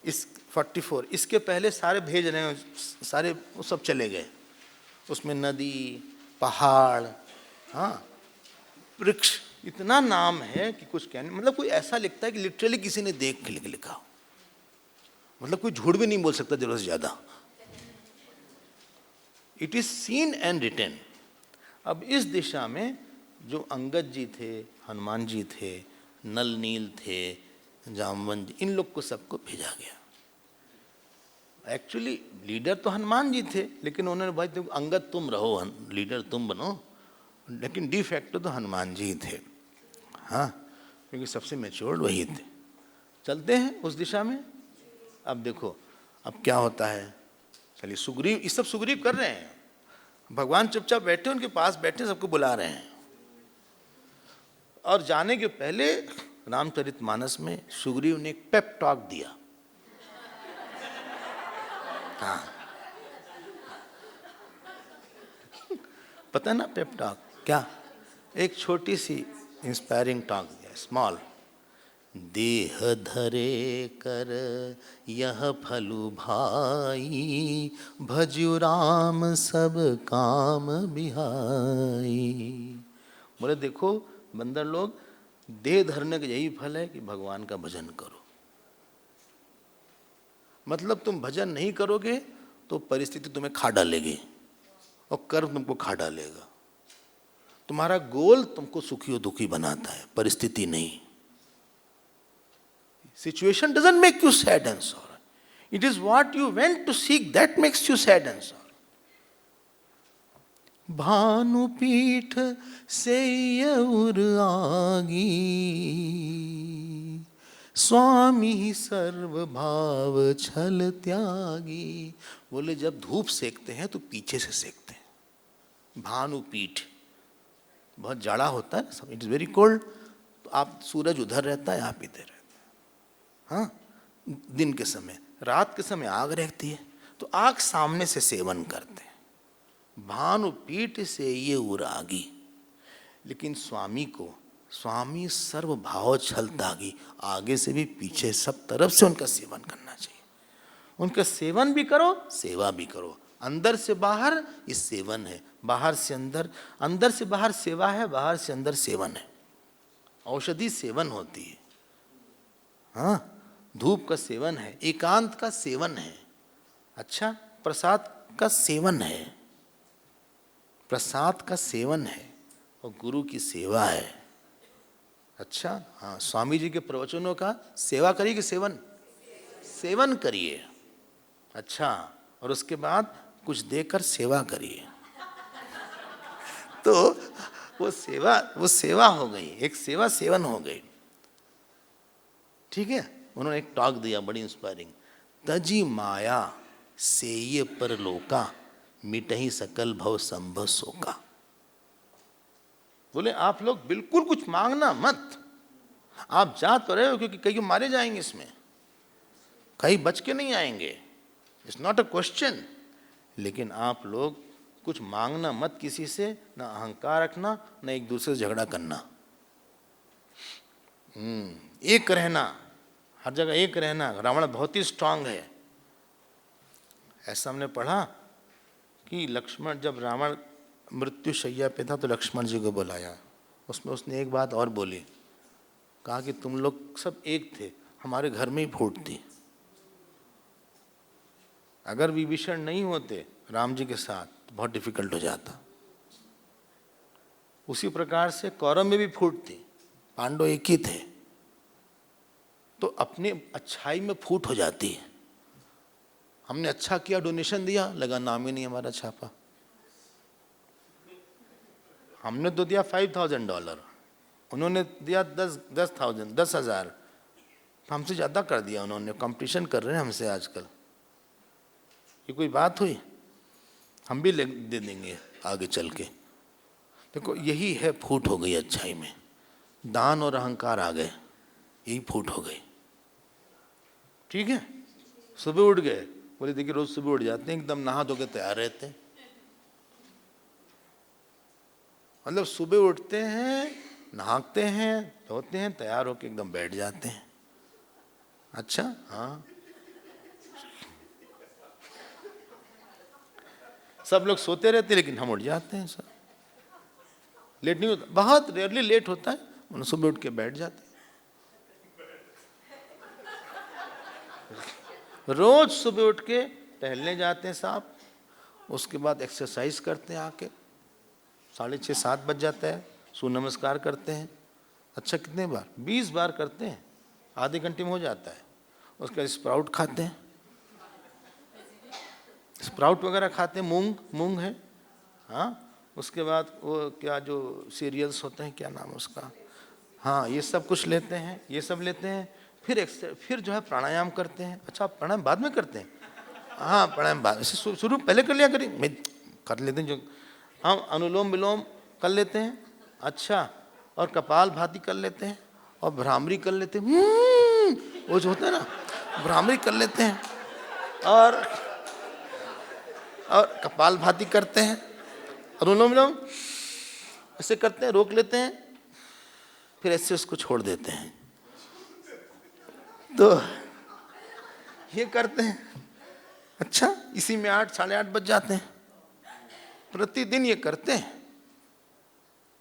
इस 44, इसके पहले सारे भेज रहे हैं, सारे सब चले गए। उसमें नदी, पहाड़, हाँ, वृक्ष, इतना नाम है कि कुछ कहने, मतलब कोई ऐसा लिखता है कि लिटरली किसी ने देख के लिखा हो। मतलब कोई झूठ भी नहीं बोल सकता जरूरत से ज्यादा। It is seen and written. अब इस दिशा में जो अंगद जी थे, हनुमान जी थे, नल नील थे, जामवंत जी, इन लोग को सबको भेजा गया। एक्चुअली लीडर तो हनुमान जी थे, लेकिन उन्होंने भाई तुम अंगद तुम रहो, लीडर तुम बनो, लेकिन डी फैक्टो तो हनुमान जी थे। हाँ, क्योंकि सबसे मैच्योर्ड वही थे। चलते हैं उस दिशा में। अब देखो अब क्या होता है। चलिए, सुग्रीव, ये सब सुग्रीव कर रहे हैं, भगवान चुपचाप बैठे, उनके पास बैठे, सबको बुला रहे हैं। और जाने के पहले रामचरितमानस में सुग्रीव ने एक पेप टॉक दिया। हाँ, पता है ना पेप टॉक क्या, एक छोटी सी इंस्पायरिंग टॉक दिया, स्मॉल, देह धरे कर यह फलु भाई, भजु राम सब काम बिहाई। बोले देखो बंदर लोग, देह धरने का यही फल है कि भगवान का भजन करो। मतलब तुम भजन नहीं करोगे तो परिस्थिति तुम्हें खा डालेगी और कर्म तुमको खा डालेगा। तुम्हारा गोल तुमको सुखी और दुखी बनाता है, परिस्थिति नहीं। Situation doesn't make you sad and sorrow. It is what you went to seek that makes you sad and sorrow. भानुपीठ से उर आगी, स्वामी सर्व भाव छल त्यागी। बोले जब धूप सेकते हैं तो पीछे से सेकते हैं। भानुपीठ, बहुत जाड़ा होता है, इट इज वेरी कोल्ड, तो आप सूरज उधर रहता है, आप इधर रहते हैं। हाँ, दिन के समय, रात के समय आग रहती है तो आग सामने से सेवन करते हैं। भानुपीठ से ये उरागी, लेकिन स्वामी को, स्वामी सर्व भाव छल त्यागी, आगे से भी पीछे सब तरफ से उनका सेवन करना चाहिए। उनका सेवन भी करो, सेवा भी करो। अंदर से बाहर ये सेवन है, बाहर से अंदर, अंदर से बाहर सेवा है, बाहर से अंदर सेवन है। औषधि सेवन होती है। हाँ, धूप का सेवन है, एकांत का सेवन है। अच्छा, प्रसाद का सेवन है, प्रसाद का सेवन है और गुरु की सेवा है। अच्छा, हाँ, स्वामी जी के प्रवचनों का सेवा करिए कि सेवन, सेवन करिए। अच्छा, और उसके बाद कुछ देकर सेवा करिए। तो वो सेवा हो गई, एक सेवा सेवन हो गई। ठीक है, उन्होंने एक टॉक दिया बड़ी इंस्पायरिंग। तजी माया सेय परलोका, मिटही सकल भव संभव शोका। बोले आप लोग बिल्कुल कुछ मांगना मत, आप जा तो रहे हो क्योंकि कई मारे जाएंगे इसमें, कहीं बच के नहीं आएंगे, इट्स नॉट अ क्वेश्चन। लेकिन आप लोग कुछ मांगना मत किसी से, ना अहंकार रखना, ना एक दूसरे से झगड़ा करना। एक रहना, हर जगह एक रहना। रावण बहुत ही स्ट्रांग है। ऐसा हमने पढ़ा कि लक्ष्मण, जब रावण मृत्यु शैया पे था तो लक्ष्मण जी को बुलाया, उसमें उसने एक बात और बोली, कहा कि तुम लोग सब एक थे, हमारे घर में ही फूटती। अगर विभीषण नहीं होते राम जी के साथ तो बहुत डिफिकल्ट हो जाता। उसी प्रकार से कौरव में भी फूटती, पांडव एक ही थे, तो अपने अच्छाई में फूट हो जाती है। हमने अच्छा किया, डोनेशन दिया, लगा नाम ही नहीं हमारा छापा। हमने तो दिया $5,000, उन्होंने दिया 10,000 तो हमसे ज़्यादा कर दिया उन्होंने। कंपटीशन कर रहे हैं हमसे आजकल। ये कोई बात हुई? हम भी दे देंगे आगे चल के। देखो यही है, फूट हो गई अच्छाई में, दान और अहंकार आ गए, यही फूट हो गई। ठीक है, सुबह उठ गए, बोले देखिए रोज सुबह उठ जाते हैं, एकदम नहा धो के तैयार रहते हैं। मतलब सुबह उठते हैं, नहाते हैं, धोते हैं, तैयार होके एकदम बैठ जाते हैं। अच्छा, हाँ, सब लोग सोते रहते हैं लेकिन हम उठ जाते हैं। सब लेट नहीं होता, बहुत रेयरली लेट होता है, उन्हें सुबह उठ के बैठ जाते हैं। रोज सुबह उठ के टहलने जाते हैं साहब, उसके बाद एक्सरसाइज करते हैं, आके 6:30-7 बज जाता है, सूर्य नमस्कार करते हैं। अच्छा, कितने बार? 20 बार करते हैं, आधे घंटे में हो जाता है। उसके बाद स्प्राउट खाते हैं, स्प्राउट वगैरह खाते हैं, मूंग है, हाँ। उसके बाद वो क्या जो सीरियल्स होते हैं, क्या नाम उसका, हाँ, ये सब कुछ लेते हैं, ये सब लेते हैं। फिर जो है प्राणायाम करते हैं। अच्छा, प्राणायाम बाद में करते हैं? हाँ, प्राणायाम बाद, शुरू पहले कर लिया करिए, मैं कर लेते हैं जो हम अनुलोम विलोम कर लेते हैं। अच्छा, और कपाल भाती कर लेते हैं, और भ्रामरी कर लेते हैं, वो जो होता है ना, भ्रामरी कर लेते हैं, और कपाल भाती करते हैं, अनुलोम विलोम ऐसे करते हैं, रोक लेते हैं, फिर ऐसे उसको छोड़ देते हैं। तो ये करते हैं। अच्छा, इसी में 8 साढ़े 8 बज जाते हैं, प्रतिदिन ये करते हैं।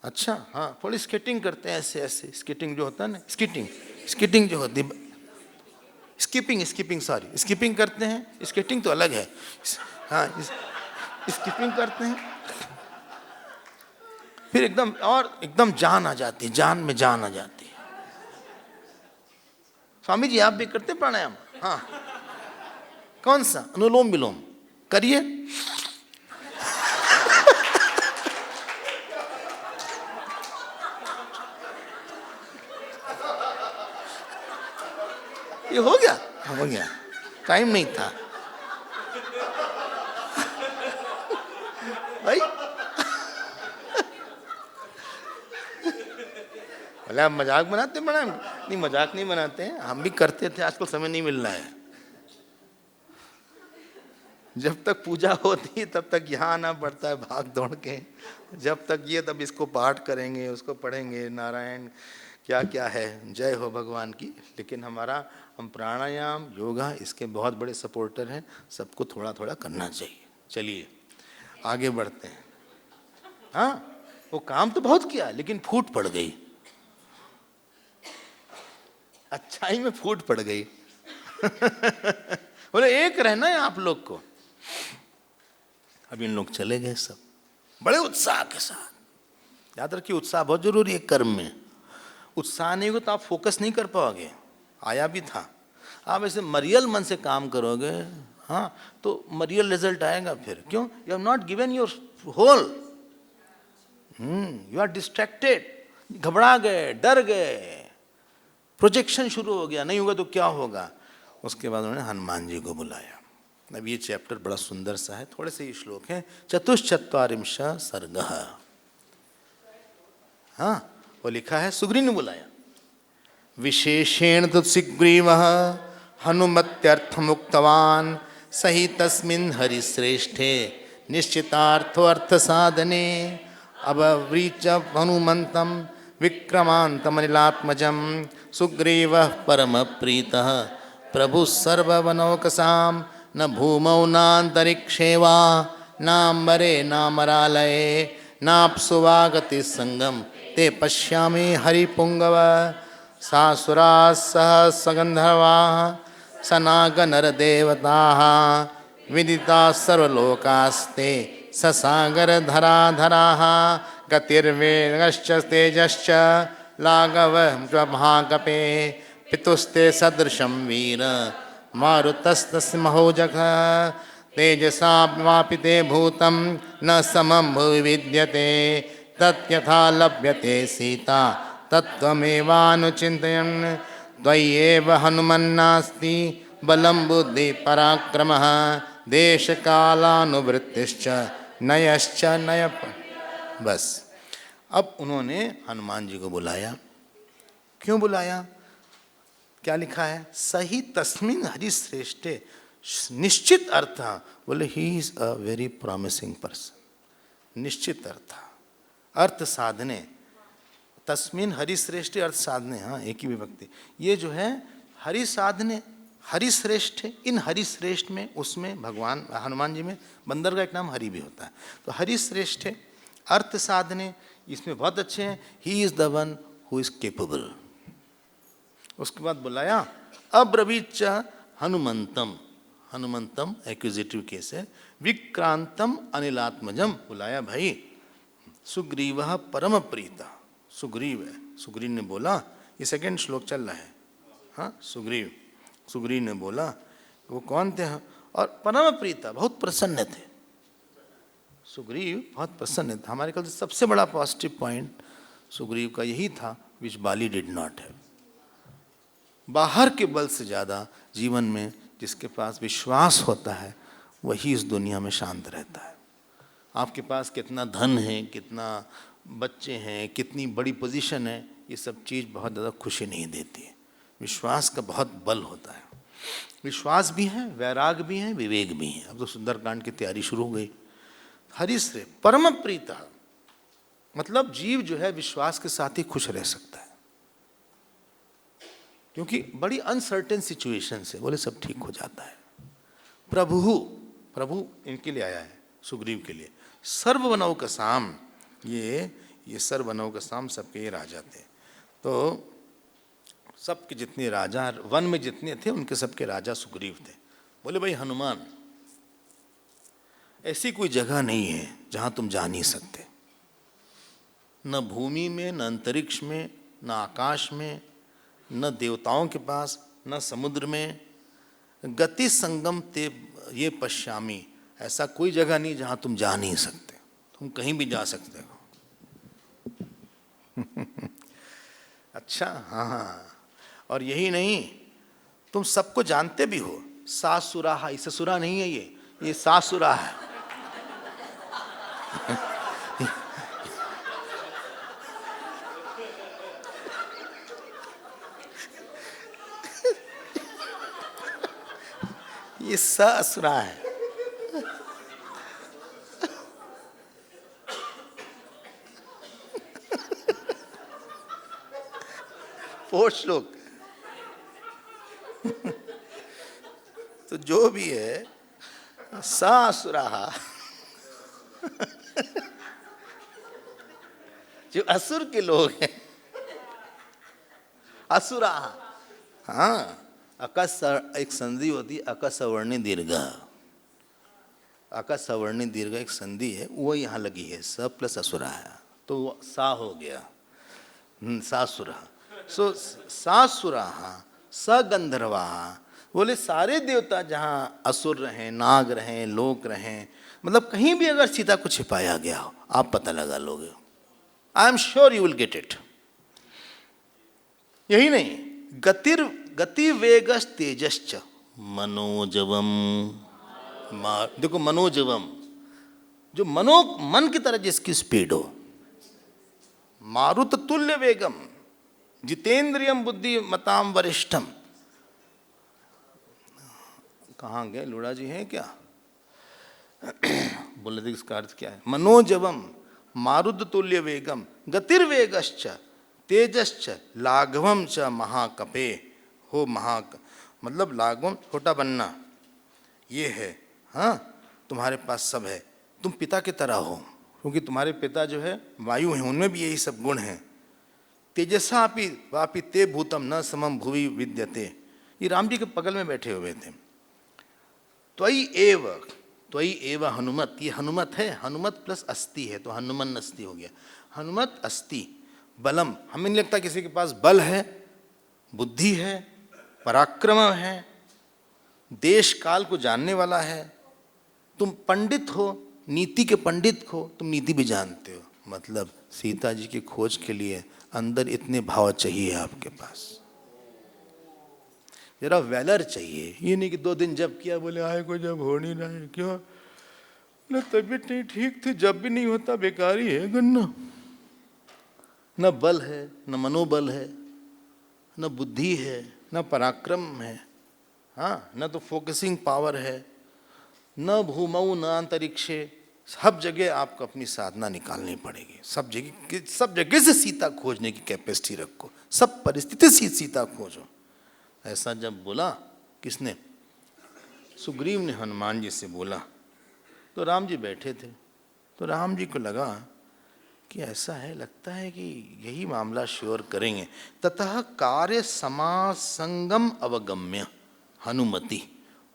अच्छा हाँ, थोड़ी स्केटिंग करते हैं, ऐसे ऐसे स्केटिंग जो होता है ना, स्किटिंग जो होती है, स्किपिंग करते हैं। स्केटिंग तो अलग है। हाँ, स्किपिंग करते हैं, फिर एकदम जान आ जाती है, जान में जान आ जाती है। स्वामी जी आप भी करते प्राणायाम? हाँ। कौन सा? अनुलोम विलोम करिए। ये हो गया, हो गया, टाइम नहीं था भाई। बोले आप मजाक बनाते हैं मैडम? नहीं, मजाक नहीं बनाते हैं, हम भी करते थे, आजकल समय नहीं मिल रहा है। जब तक पूजा होती है तब तक यहाँ आना पड़ता है भाग दौड़ के, जब तक ये तब इसको पाठ करेंगे, उसको पढ़ेंगे, नारायण क्या क्या है, जय हो भगवान की। लेकिन हम प्राणायाम योगा इसके बहुत बड़े सपोर्टर हैं, सबको थोड़ा थोड़ा करना चाहिए। चलिए आगे बढ़ते हैं। हाँ, वो काम तो बहुत किया लेकिन फूट पड़ गई, अच्छाई में फूट पड़ गई। बोले एक रहना है आप लोग को। अब इन लोग चले गए सब बड़े उत्साह के साथ। याद रखिए, उत्साह बहुत जरूरी है कर्म में। उत्साह नहीं होगा तो आप फोकस नहीं कर पाओगे। आया भी था, आप ऐसे मरियल मन से काम करोगे, हाँ, तो मरियल रिजल्ट आएगा। फिर क्यों? You have not given your whole, you are distracted, घबरा गए, डर गए, प्रोजेक्शन शुरू हो गया, नहीं होगा तो क्या होगा। उसके बाद उन्होंने हनुमान जी को बुलाया। अब ये चैप्टर बड़ा सुंदर सा है, थोड़े से ही श्लोक हैं। चतुश्चत्वारिंश सर्गः। हाँ, वो लिखा है, सुग्रीव ने बुलाया। विशेषेण तो सुग्रीवः हनुमत्यर्थमुक्तवान् सही तस्मिन् हरिश्रेष्ठे निश्चितार्थो अर्थ साधने अब्रवीच हनुमन्तं विक्रमान्तमनिलात्मजं सुग्रीवः परमप्रीतः प्रभुः सर्ववनौकसां न भूमौ नान्तरिक्षे वा नाम्बरे नामरालये नाप्सुवागति संगम ते पश्यामि हरिपुंगव सासुराः सह सगन्धर्वाः सनागनरदेवताः विदिताः सर्वलोकास्ते ससागरधराधराः गतिर्वेगश्च तेजश्च लाघवः महाकपे पितुस्ते सदृशं वीर मारुतस्तस्य महोजः तेजसा वापिते भूतं न समं भुवि विद्यते तत्यथा लभ्यते सीता तत्त्वमेवानुचिन्तयन् त्वय्येव हनुमन्नास्ति बलं बुद्धि पराक्रमः देशकालानुवृत्तिश्च नयश्च नय। बस अब उन्होंने हनुमान जी को बुलाया। क्यों बुलाया? क्या लिखा है? सही तस्मिन् हरिश्रेष्ठे, निश्चित अर्थ। बोले he is a very promising person. निश्चित अर्थ साधने, तस्मिन् हरिश्रेष्ठे अर्थ साधने, हाँ एक ही विभक्ति। ये जो है हरि साधने, हरिश्रेष्ठ, इन हरिश्रेष्ठ में, उसमें भगवान हनुमान जी में बंदर का एक नाम हरि भी होता है। तो हरिश्रेष्ठ अर्थ साधने, इसमें बहुत अच्छे हैं। He is the one who is capable. उसके बाद बुलाया अब्रवीच हनुमंतम, हनुमंतम एक्विजिटिव केस है, विक्रांतम अनिलात्मजम। बुलाया भाई सुग्रीवः परम प्रीता। सुग्रीव है, सुग्रीव ने बोला, ये सेकंड श्लोक चल रहा है। हाँ, सुग्रीव ने बोला, वो कौन थे? और परम प्रीता, बहुत प्रसन्न थे। सुग्रीव बहुत प्रसन्न था। हमारे ख्याल से सबसे बड़ा पॉजिटिव पॉइंट सुग्रीव का यही था, विच बाली डिड नॉट हैव। बाहर के बल से ज़्यादा जीवन में जिसके पास विश्वास होता है वही इस दुनिया में शांत रहता है। आपके पास कितना धन है, कितना बच्चे हैं, कितनी बड़ी पोजीशन है, ये सब चीज़ बहुत ज़्यादा खुशी नहीं देती है। विश्वास का बहुत बल होता है। विश्वास भी है, वैराग भी है, विवेक भी है। अब तो सुंदरकांड की तैयारी शुरू हो गई। हरिश्रेष्ठ परम प्रीता, मतलब जीव जो है विश्वास के साथ ही खुश रह सकता है। क्योंकि बड़ी अनसर्टेन सिचुएशन है। बोले सब ठीक हो जाता है। प्रभु इनके लिए आया है, सुग्रीव के लिए। सर्व वनौ कसाम, ये सर्व वनौ कसाम सबके ये राजा थे। तो सबके जितने राजा वन में जितने थे उनके सबके राजा सुग्रीव थे। बोले भाई हनुमान, ऐसी कोई जगह नहीं है जहां तुम जा नहीं सकते, न भूमि में, न अंतरिक्ष में, न आकाश में, न देवताओं के पास, न समुद्र में। गति संगम ते ये पश्यामी, ऐसा कोई जगह नहीं जहां तुम जा नहीं सकते, तुम कहीं भी जा सकते हो। अच्छा, हाँ। और यही नहीं, तुम सबको जानते भी हो। सासुराहा, इसे सुरा नहीं है, ये सासुरा है। ये सासुरा है। फोर श्लोक। तो जो भी है सासुराहा, जो असुर के लोग हैं, असुराहा। हाँ, अकस एक संधि होती है, अकसवर्णी दीर्घ। अकसवर्णी दीर्घ एक संधि है, वो यहाँ लगी है, स प्लस असुरा है, तो वो सा हो गया, सासुरा। सो सासुरा स गंधर्वा। बोले सारे देवता जहाँ असुर रहें, नाग रहें, लोक रहें, मतलब कहीं भी अगर सीता को छिपाया गया हो, आप पता लगा लोगे। I am sure you will get it. यही नहीं, गति वेगस तेजश्च मनोजवम। देखो मनोजवम, जो मन की तरह जिसकी स्पीड हो। मारुत तुल्य वेगम जितेंद्रियम बुद्धि मताम वरिष्ठम। कहाँ गए लूड़ा जी हैं क्या? बोले थे इसका अर्थ क्या है? मनोजवम मारुत तुल्य वेगम गतिर्वेगश्च तेजश्च लाघवम च महाकपे हो। मतलब लाघवम छोटा बनना, ये है। हाँ, तुम्हारे पास सब है, तुम पिता की तरह हो, क्योंकि तुम्हारे पिता जो है वायु हैं, उनमें भी यही सब गुण हैं। तेजसापि वापि ते भूतम न समम भुवि विद्यते। ये राम जी के बगल में बैठे हुए थे। त्वयि एव हनुमत, ये हनुमत है, हनुमत प्लस अस्ति है, तो हनुमन अस्ति हो गया। हनुमत अस्ति बलम, हमें नहीं लगता किसी के पास बल है, बुद्धि है, पराक्रम है, देश काल को जानने वाला है। तुम पंडित हो, नीति के पंडित हो, तुम नीति भी जानते हो। मतलब सीता जी की खोज के लिए अंदर इतने भाव चाहिए आपके पास, जरा वेलर चाहिए। ये नहीं कि 2 दिन जब किया बोले आए को जब हो नहीं रहा है, क्यों? बोले तबीयत नहीं ठीक थी, जब भी नहीं होता बेकारी है गन्ना। न बल है, न मनोबल है, न बुद्धि है, न पराक्रम है, हाँ, न तो फोकसिंग पावर है, न भूमौ न अंतरिक्षे। सब जगह आपको अपनी साधना निकालनी पड़ेगी। सब जगह से सीता खोजने की कैपेसिटी रखो, सब परिस्थिति से सीता खोजो। ऐसा जब बोला किसने? सुग्रीव ने हनुमान जी से बोला। तो राम जी बैठे थे, तो राम जी को लगा कि ऐसा है, लगता है कि यही मामला श्योर करेंगे। ततः कार्य समासंगम अवगम्य हनुमति,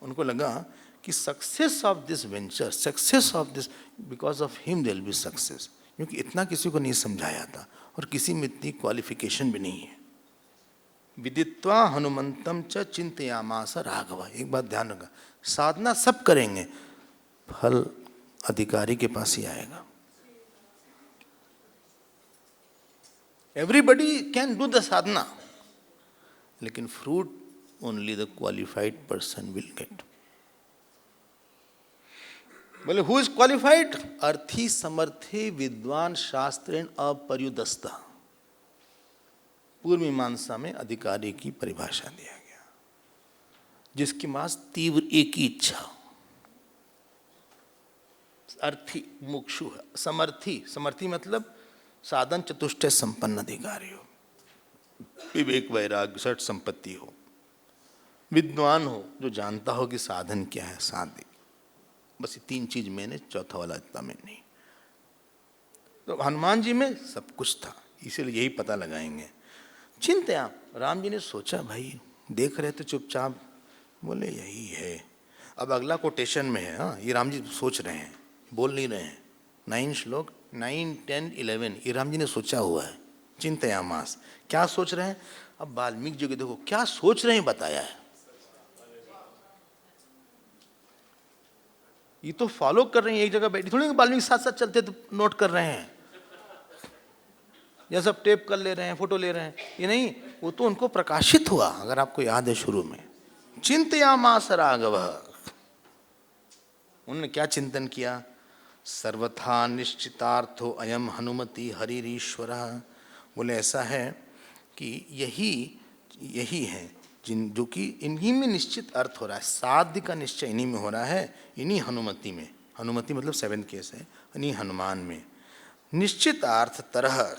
उनको लगा कि success of this venture, success of this, because of him there will be success. क्योंकि इतना किसी को नहीं समझाया था और किसी में इतनी क्वालिफिकेशन भी नहीं है। विदित्वा हनुमंतम च चिंतयामास राघव। एक बात ध्यान रखा, साधना सब करेंगे, फल अधिकारी के पास ही आएगा। एवरीबडी कैन डू द साधना, लेकिन fruit only the qualified person will get. बोले हु इज क्वालिफाइड? अर्थी समर्थी विद्वान शास्त्रेण अपर्युदस्ता। पूर्व मीमांसा में अधिकारी की परिभाषा दिया गया, जिसके पास तीव्र एक ही इच्छा। अर्थी मुक्षु है, समर्थी मतलब साधन चतुष्टय संपन्न अधिकारी हो। विवेक वैराग्य षट संपत्ति हो, विद्वान हो जो जानता हो कि साधन क्या है, साधे। बस ये 3 चीज मैंने, चौथा वाला इतना में नहीं। तो हनुमान जी में सब कुछ था, इसीलिए यही पता लगाएंगे। चिंत्या, राम जी ने सोचा, भाई देख रहे थे चुपचाप, बोले यही है। अब अगला कोटेशन में है, हाँ, ये राम जी सोच रहे हैं, बोल नहीं रहे हैं। 9 श्लोक 9, 10, 11 ये राम जी ने सोचा हुआ है। चिंतयामास, क्या सोच रहे हैं? अब वाल्मीकि जी को देखो क्या सोच रहे हैं, बताया है। ये तो फॉलो कर रहे हैं, एक जगह बैठी थोड़ी वाल्मीकि साथ साथ चलते तो नोट कर रहे हैं, या सब टेप कर ले रहे हैं, फोटो ले रहे हैं, ये नहीं। वो तो उनको प्रकाशित हुआ, अगर आपको याद है शुरू में, चिंतयामास राघवः। उन्होंने क्या चिंतन किया? सर्वथा निश्चितार्थो अयम हनुमति हरिरीश्वरः। बोले ऐसा है कि यही है जो कि इन्हीं में निश्चित अर्थ हो रहा है, साध्य का निश्चय इन्हीं में हो रहा है, इन्हीं हनुमति में। हनुमति मतलब 7th केस है, इन्हीं हनुमान में। निश्चित अर्थ तरह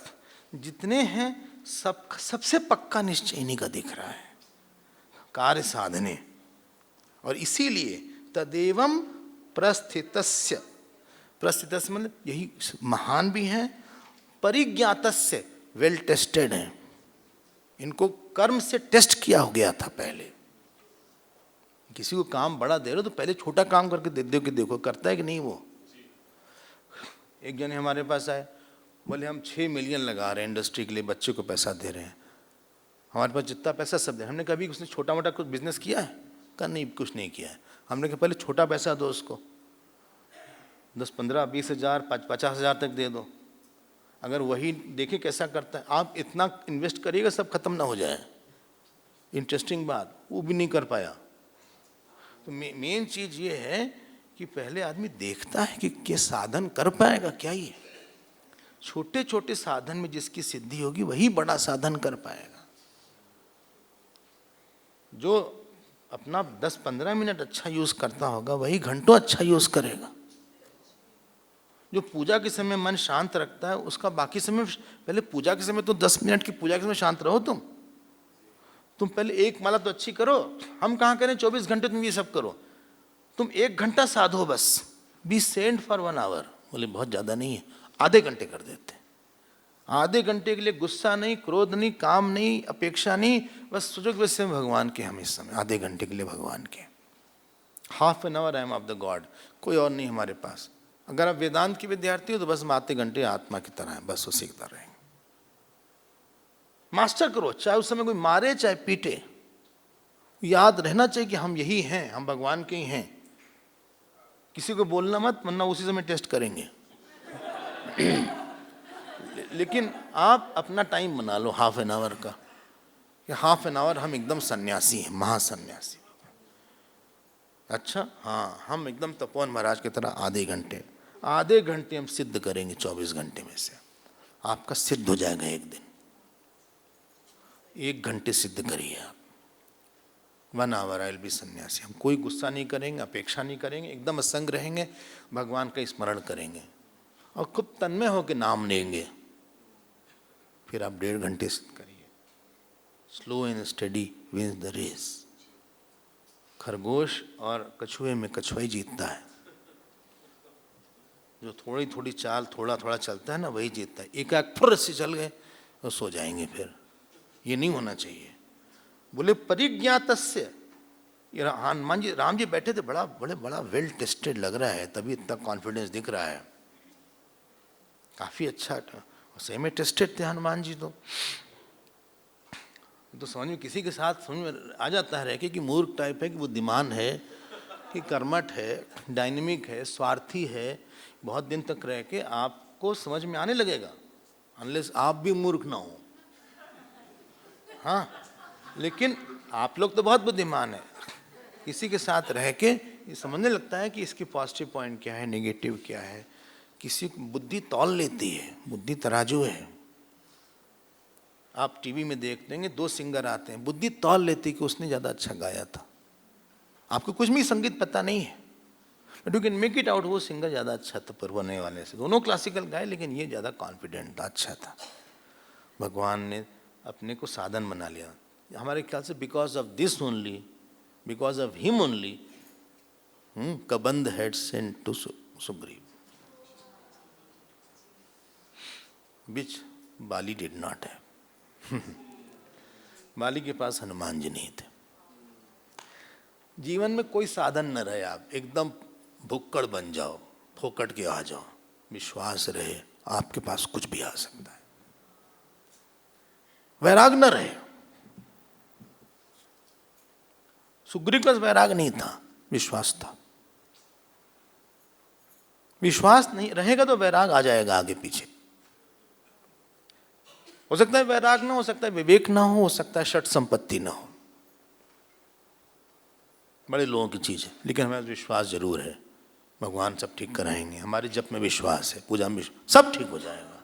जितने हैं सबसे पक्का निश्चय इन्हीं का दिख रहा है, कार्य साधने। और इसीलिए तदेवं प्रस्थितस्य मतलब यही महान भी हैं, परिज्ञातस्य वेल टेस्टेड हैं, इनको कर्म से टेस्ट किया हो गया था पहले। किसी को काम बड़ा दे रहे हो तो पहले छोटा काम करके दे दो कि देखो करता है कि नहीं। वो एक जने हमारे पास आए, बोले हम 6 मिलियन लगा रहे हैं इंडस्ट्री के लिए, बच्चे को पैसा दे रहे हैं, हमारे पास जितना पैसा सब दे। हमने कभी उसने छोटा मोटा कुछ बिजनेस किया है? कहा नहीं, कुछ नहीं किया है। हमने कहा पहले छोटा पैसा दो उसको, 10, 15, 20 हज़ार, 50 हज़ार तक दे दो, अगर वही देखे कैसा करता है। आप इतना इन्वेस्ट करिएगा सब खत्म ना हो जाए। इंटरेस्टिंग बात, वो भी नहीं कर पाया। तो मेन चीज ये है कि पहले आदमी देखता है कि साधन कर पाएगा क्या। ये छोटे छोटे साधन में जिसकी सिद्धि होगी वही बड़ा साधन कर पाएगा। जो अपना 10-15 मिनट अच्छा यूज करता होगा वही घंटों अच्छा यूज करेगा। जो पूजा के समय मन शांत रखता है उसका बाकी समय, पहले पूजा के समय तो 10 मिनट की पूजा के समय शांत रहो। तुम पहले एक माला तो अच्छी करो। हम कहाँ करें 24 घंटे तुम ये सब करो। तुम 1 घंटा साधो बस, बी सेंट फॉर 1 आवर। बोले बहुत ज़्यादा नहीं है, आधे घंटे कर देते। आधे घंटे के लिए गुस्सा नहीं, क्रोध नहीं, काम नहीं, अपेक्षा नहीं, बस सोचो कि वैसे भगवान के हम इस समय आधे घंटे के लिए भगवान के। Half an hour I am of the God, कोई और नहीं हमारे पास। अगर आप वेदांत की विद्यार्थी हो तो बस आधे घंटे आत्मा की तरह है, बस वो सीखता रहेंगे। मास्टर करो, चाहे उस समय कोई मारे चाहे पीटे, याद रहना चाहिए कि हम यही हैं, हम भगवान के ही हैं। किसी को बोलना मत, वरना उसी समय टेस्ट करेंगे। लेकिन आप अपना टाइम बना लो हाफ एन आवर का, कि हाफ एन आवर हम एकदम सन्यासी हैं, महासन्यासी। अच्छा हाँ, हम एकदम तपोवन महाराज की तरह आधे घंटे हम सिद्ध करेंगे 24 घंटे में से। आपका सिद्ध हो जाएगा एक दिन। 1 घंटे सिद्ध करिए आप, 1 आवर आई विल बी सन्यासी। हम कोई गुस्सा नहीं करेंगे, अपेक्षा नहीं करेंगे, एकदम असंग रहेंगे, भगवान का स्मरण करेंगे और खूब तन्मय होकर नाम लेंगे। फिर आप 1.5 घंटे सिद्ध करिए। Slow and study wins the race. खरगोश और कछुए में कछुआ ही जीतता है। जो थोड़ी थोड़ी चाल थोड़ा थोड़ा चलता है ना, वही जीतता है। एक फुर्र से चल गए तो सो जाएंगे। फिर ये नहीं होना चाहिए। बोले परिज्ञातस्य। ये हनुमान जी, राम जी बैठे थे, बड़ा वेल टेस्टेड लग रहा है, तभी इतना कॉन्फिडेंस दिख रहा है। काफी अच्छा, सही में टेस्टेड थे हनुमान जी। तो समझ में किसी के साथ समझ में आ जाता है रह के कि मूर्ख टाइप है, कि बुद्धिमान है, कि कर्मठ है, डायनेमिक है, स्वार्थी है। बहुत दिन तक रह के आपको समझ में आने लगेगा, अनलेस आप भी मूर्ख ना हो। हाँ, लेकिन आप लोग तो बहुत बुद्धिमान है। किसी के साथ रह के ये समझने लगता है कि इसकी पॉजिटिव पॉइंट क्या है, नेगेटिव क्या है। किसी को बुद्धि तौल लेती है, बुद्धि तराजू है। आप टीवी में देख लेंगे 2 सिंगर आते हैं, बुद्धि तौल लेती कि उसने ज़्यादा अच्छा गाया था। आपको कुछ भी संगीत पता नहीं है, but you can make it out, वो सिंगर ज़्यादा अच्छा था पूर्व वाले से। दोनों क्लासिकल गाए, लेकिन ये ज़्यादा कॉन्फिडेंट था, अच्छा था। भगवान ने अपने को साधन बना लिया। हमारे ख्याल से because of this only, because of him only, Kabandha had sent to Sugriva, which Bali did not have. Bali के पास हनुमान जी नहीं थे। जीवन में कोई साधन न रहे, आप एकदम भुक्कड़ बन जाओ, फोकट के आ जाओ, विश्वास रहे आपके पास कुछ भी आ सकता है। वैराग न रहे, सुग्रीव का वैराग नहीं था, विश्वास था। विश्वास नहीं रहेगा तो वैराग आ जाएगा आगे पीछे। हो सकता है वैराग ना हो, सकता है विवेक ना हो सकता है षट संपत्ति ना हो, बड़े लोगों की चीज है, लेकिन हमें विश्वास जरूर है भगवान सब ठीक कराएंगे। हमारे जप में विश्वास है, पूजा में सब ठीक हो जाएगा।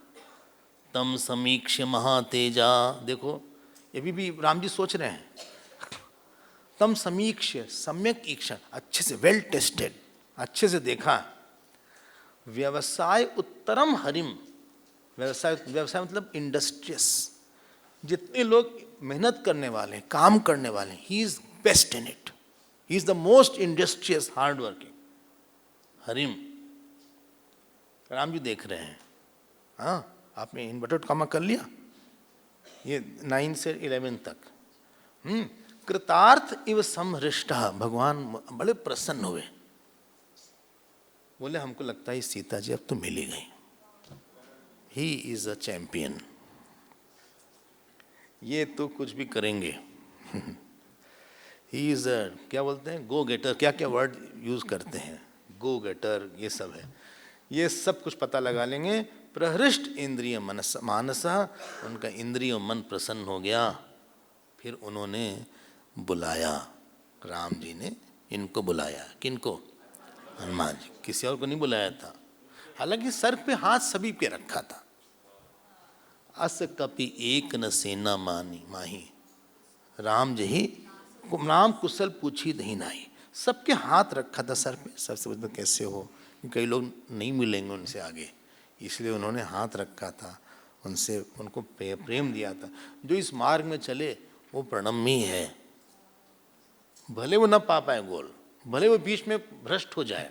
तम समीक्ष महातेजा, देखो ये भी राम जी सोच रहे हैं। तम समीक्ष, सम्यक ईक्षण, अच्छे से, वेल टेस्टेड, अच्छे से देखा। व्यवसाय उत्तरम हरिम, व्यवसाय, व्यवसाय मतलब इंडस्ट्रियस, जितने लोग मेहनत करने वाले हैं, काम करने वाले हैं, he is best in it, he is the most industrious, hard working. हरिम, राम जी देख रहे हैं। हाँ, आपने इन्वर्टेड कॉमा कर लिया, ये 9 से 11 तक। कृतार्थ इव समहृष्टः, भगवान बड़े प्रसन्न हुए, बोले हमको लगता है सीता जी अब तो मिल ही गई, ही इज अ चैंपियन, ये तो कुछ भी करेंगे। ही इज अ, क्या बोलते हैं, गो गेटर, क्या क्या वर्ड यूज करते हैं, गो गेटर, ये सब है, ये सब कुछ पता लगा लेंगे। प्रहृष्ट इंद्रिय मनस मानस, उनका इंद्रिय मन प्रसन्न हो गया। फिर उन्होंने बुलाया, राम जी ने इनको बुलाया, किनको, हनुमान जी, किसी और को नहीं बुलाया था। हालांकि सर पे हाथ सभी पे रखा था। अस कपि एक न सेना मानी माही, राम जी ही नाम कुशल पूछी नहीं नाई, सबके हाथ रखा था सर पे। सबसे पूछते कैसे हो, कई लोग नहीं मिलेंगे उनसे आगे, इसलिए उन्होंने हाथ रखा था, उनसे उनको प्रेम दिया था। जो इस मार्ग में चले वो प्रणम्य है, भले वो ना पा पाए गोल, भले वो बीच में भ्रष्ट हो जाए,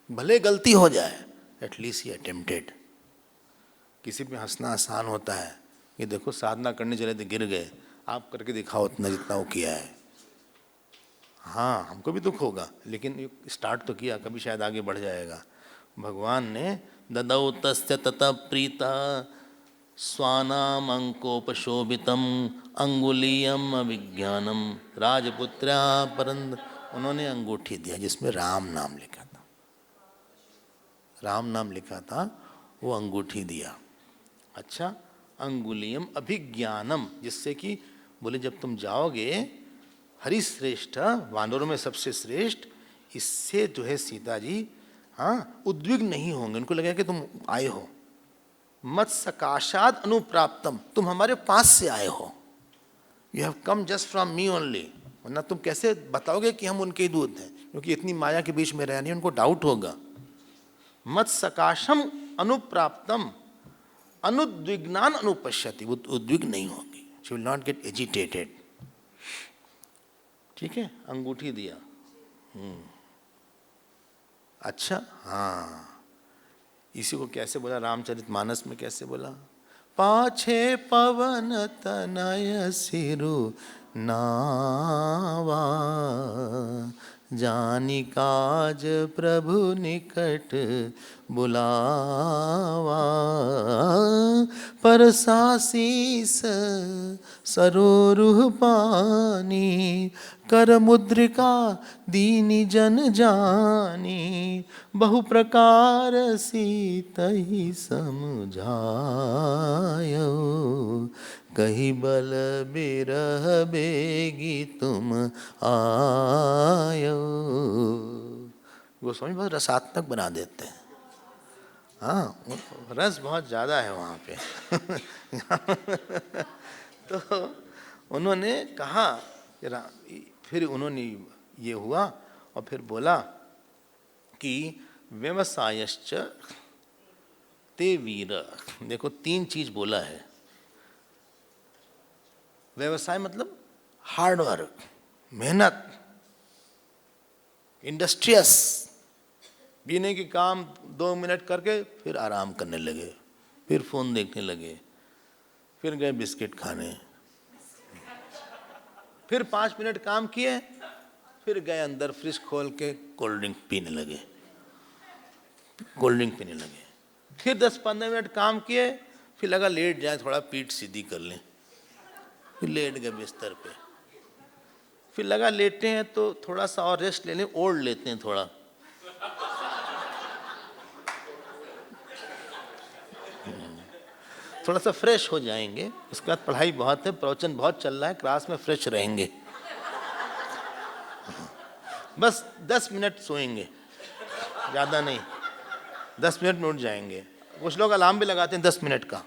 भले गलती हो जाए, एटलीस्ट ही अटेम्प्टेड। किसी पे हंसना आसान होता है कि देखो साधना करने चले थे गिर गए, आप करके दिखाओ उतना जितना वो किया है। हाँ, हमको भी दुख होगा, लेकिन स्टार्ट तो किया, कभी शायद आगे बढ़ जाएगा। भगवान ने ददौ तस्य ततः प्रीता स्वानाम अंकोपशोभितम अंगुलीयम अभिज्ञानम राजपुत्र्या परंद, उन्होंने अंगूठी दिया जिसमें राम नाम लिखा था, राम नाम लिखा था, वो अंगूठी दिया। अच्छा, अंगुलीयम अभिज्ञानम, जिससे कि बोले जब तुम जाओगे हरिश्रेष्ठ, वानरों में सबसे श्रेष्ठ, इससे जो है सीता जी हाँ उद्विग्न नहीं होंगे, उनको लगेगा कि तुम आए हो। मत सकाशाद अनुप्राप्तम, तुम हमारे पास से आए हो, you have come just from me only, वरना तुम कैसे बताओगे कि हम उनके दूत हैं, क्योंकि इतनी माया के बीच में रह नहीं, उनको डाउट होगा। मत सकाशम अनुप्राप्तम अनुद्विग्नान अनुपश्यति, वो उद्विग्न नहीं होगी, she will not gate agitated. ठीक है, अंगूठी दिया। अच्छा, हाँ, इसी को कैसे बोला रामचरितमानस में, कैसे बोला, पाछे पवन तनय सिरु नावा जानी काज प्रभु निकट बुलावा परसासीस सरोरुह पानी कर मुद्रिका दीनी जन जानी बहु प्रकार सीतहि समझायो कही बल बिरह बेगी तुम आयो। गोस्वामी बहुत रसात्मक बना देते हैं। हाँ, रस बहुत ज़्यादा है वहाँ पे। तो उन्होंने कहा, फिर उन्होंने ये हुआ और फिर बोला कि व्यवसायश्च ते वीर, देखो 3 चीज बोला है, व्यवसाय मतलब हार्ड वर्क, मेहनत, इंडस्ट्रियस। ये नहीं कि काम 2 मिनट करके फिर आराम करने लगे, फिर फोन देखने लगे, फिर गए बिस्किट खाने, फिर 5 मिनट काम किए, फिर गए अंदर फ्रिज खोल के कोल्ड ड्रिंक पीने लगे, फिर 10-15 मिनट काम किए, फिर लगा लेट जाए, थोड़ा पीठ सीधी कर लें, फिर लेट गए बिस्तर पे, फिर लगा लेटे हैं तो थोड़ा सा और रेस्ट ले लें, ओढ़ लेते हैं थोड़ा, थोड़ा सा फ्रेश हो जाएंगे, उसके बाद पढ़ाई बहुत है, प्रवचन बहुत चल रहा है, क्लास में फ्रेश रहेंगे, बस 10 मिनट सोएंगे, ज़्यादा नहीं, 10 मिनट में उठ जाएंगे। कुछ लोग अलार्म भी लगाते हैं 10 मिनट का,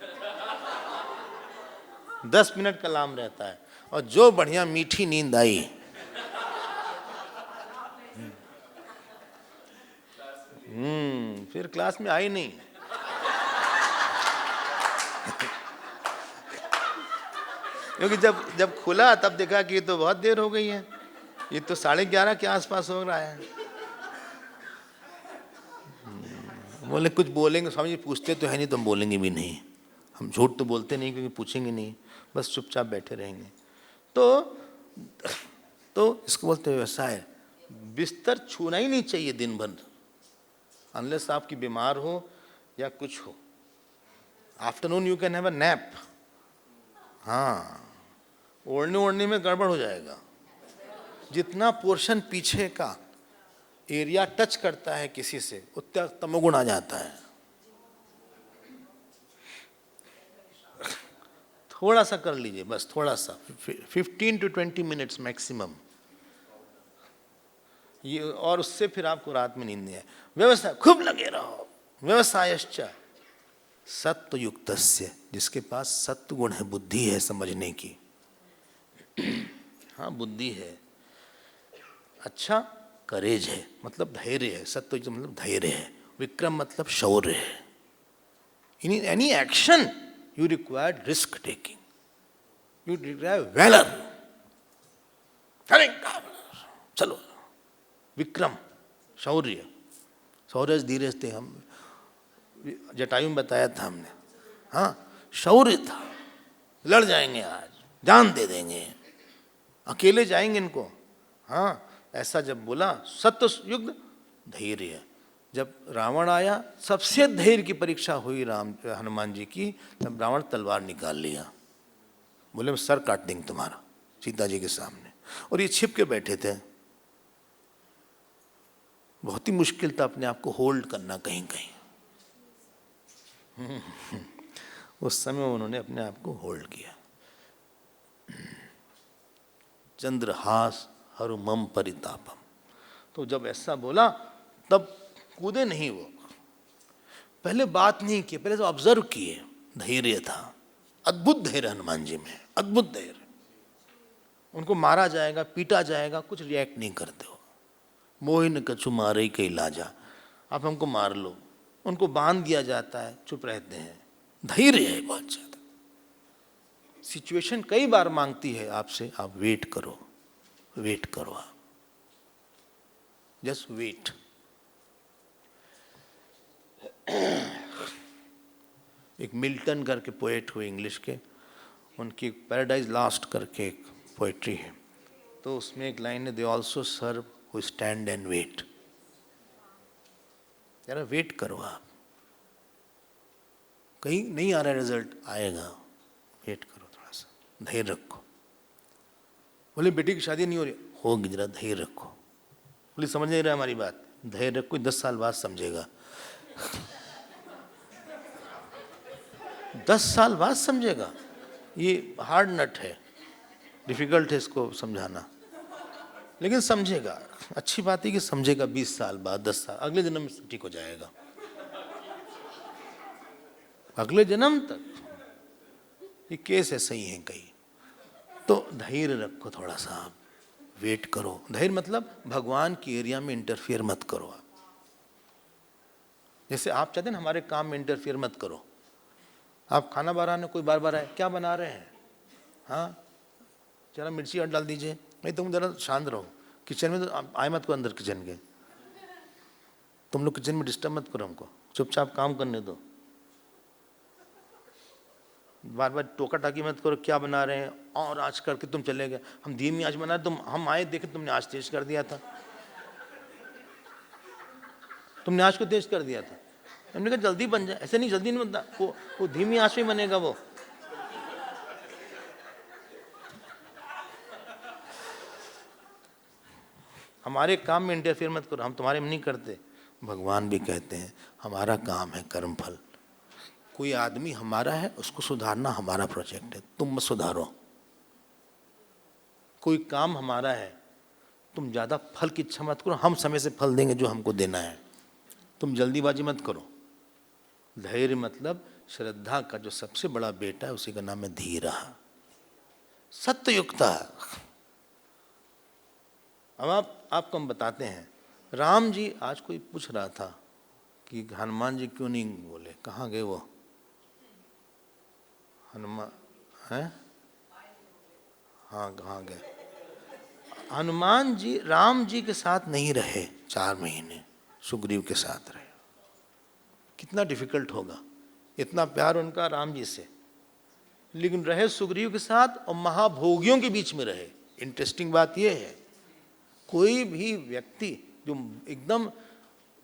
10 मिनट का अलार्म रहता है, और जो बढ़िया मीठी नींद आई, फिर क्लास में आई नहीं। क्योंकि जब खुला तब देखा कि ये तो बहुत देर हो गई है, ये तो 11:30 के आसपास हो रहा है। बोले कुछ बोलेंगे, स्वामी जी पूछते तो है नहीं, तो हम बोलेंगे भी नहीं, हम झूठ तो बोलते नहीं क्योंकि पूछेंगे नहीं, बस चुपचाप बैठे रहेंगे। तो इसको बोलते हैं व्यवसाय। बिस्तर छूना ही नहीं चाहिए दिन भर, अनलेस आपकी बीमार हो या कुछ हो। Afternoon you can have a nap, हाँ, ओढ़ने में गड़बड़ हो जाएगा। जितना पोर्शन पीछे का एरिया टच करता है किसी से, उतना तमोगुण आ जाता है। थोड़ा सा कर लीजिए, बस थोड़ा सा, 15 to 20 मिनट्स मैक्सिमम, ये, और उससे फिर आपको रात में नींद नहीं आए। व्यवसाय खूब लगे रहो। व्यवसायश्च सत्वयुक्तस्य, जिसके पास सत्व गुण है, बुद्धि है समझने की, हाँ बुद्धि है, अच्छा करेज है, मतलब धैर्य है, सत्वयुक्त मतलब धैर्य है, विक्रम मतलब शौर्य है। In any action you require risk taking, you require valour, चलो, विक्रम, शौर्य, शौर्य धीरज थे, हम जटायु में बताया था हमने, हाँ शौर्य था, लड़ जाएंगे आज, जान दे देंगे, अकेले जाएंगे इनको, हाँ ऐसा जब बोला। सत्वयुक्त धैर्य, जब रावण आया, सबसे धैर्य की परीक्षा हुई हनुमान जी की, तब रावण तलवार निकाल लिया, बोले मैं सर काट देंगे तुम्हारा सीता जी के सामने, और ये छिप के बैठे थे। बहुत ही मुश्किल था अपने आप को होल्ड करना कहीं कहीं, उस समय उन्होंने अपने आप को होल्ड किया। चंद्रहास हरु मम परितापम, तो जब ऐसा बोला तब कूदे नहीं वो, पहले बात नहीं की, पहले तो ऑब्जर्व किए, धैर्य था, अद्भुत धैर्य हनुमान जी में, अद्भुत धैर्य। उनको मारा जाएगा, पीटा जाएगा, कुछ रिएक्ट नहीं करते हो। मोहिन कछु मारे कई लाजा, आप हमको मार लो, उनको बांध दिया जाता है, चुप रहते हैं, धैर्य है बहुत ज्यादा। सिचुएशन कई बार मांगती है आपसे, आप वेट करो, वेट करो, आप जस्ट वेट। एक मिल्टन करके पोएट हुए इंग्लिश के, उनकी पैराडाइज लास्ट करके एक पोएट्री है, तो उसमें एक लाइन है, they also serve who stand and wait. जरा वेट करो आप, कहीं नहीं आ रहा है रिजल्ट, आएगा, वेट करो, थोड़ा सा धैर्य रखो। बोले बेटी की शादी नहीं हो रही, होगी, जरा धैर्य रखो। बोले समझ नहीं रहा हमारी बात, धैर्य रखो, 10 साल बाद समझेगा। 10 साल बाद समझेगा, ये हार्ड नट है, डिफिकल्ट है इसको समझाना, लेकिन समझेगा। अच्छी बात है कि समझेगा, 20 साल बाद, 10 साल, अगले जन्म में ठीक हो जाएगा, अगले जन्म तक। ये केस ऐसे ही है कई। तो धैर्य रखो, थोड़ा सा आप वेट करो। धैर्य मतलब भगवान की एरिया में इंटरफियर मत करो आप। जैसे आप चाहते हैं ना हमारे काम में इंटरफियर मत करो। आप खाना बनाने, कोई बार बार आए, क्या बना रहे हैं, हाँ जरा मिर्ची और डाल दीजिए, नहीं तुम जरा शांत रहो, किचन में तो आए मत को अंदर किचन के, तुम लोग किचन में डिस्टर्ब मत करो हमको, चुपचाप काम करने दो, बार बार टोका टाकी मत करो, क्या बना रहे हैं और आज करके तुम चले गए, हम धीमी आंच बना तुम, हम आए देखे तुमने आंच तेज कर दिया था, तुमने आंच को तेज कर दिया था। हमने कहा जल्दी बन जाए, ऐसे नहीं जल्दी नहीं बनता, वो धीमी आंच में बनेगा वो। हमारे काम में इंटरफेयर मत करो, हम तुम्हारे में नहीं करते। भगवान भी कहते हैं हमारा काम है कर्म फल, कोई आदमी हमारा है उसको सुधारना हमारा प्रोजेक्ट है, तुम मत सुधारो। कोई काम हमारा है, तुम ज़्यादा फल की इच्छा मत करो, हम समय से फल देंगे जो हमको देना है, तुम जल्दीबाजी मत करो। धैर्य मतलब श्रद्धा का जो सबसे बड़ा बेटा है उसी का नाम है धीरा, सत्ययुक्ता। अब आपको हम बताते हैं, राम जी, आज कोई पूछ रहा था कि हनुमान जी क्यों नहीं बोले, कहाँ गए वो हनुमान हैं? हाँ कहाँ गए? हनुमान जी राम जी के साथ नहीं रहे 4 महीने, सुग्रीव के साथ रहे। कितना डिफिकल्ट होगा, इतना प्यार उनका राम जी से, लेकिन रहे सुग्रीव के साथ और महाभोगियों के बीच में रहे। इंटरेस्टिंग बात यह है, कोई भी व्यक्ति जो एकदम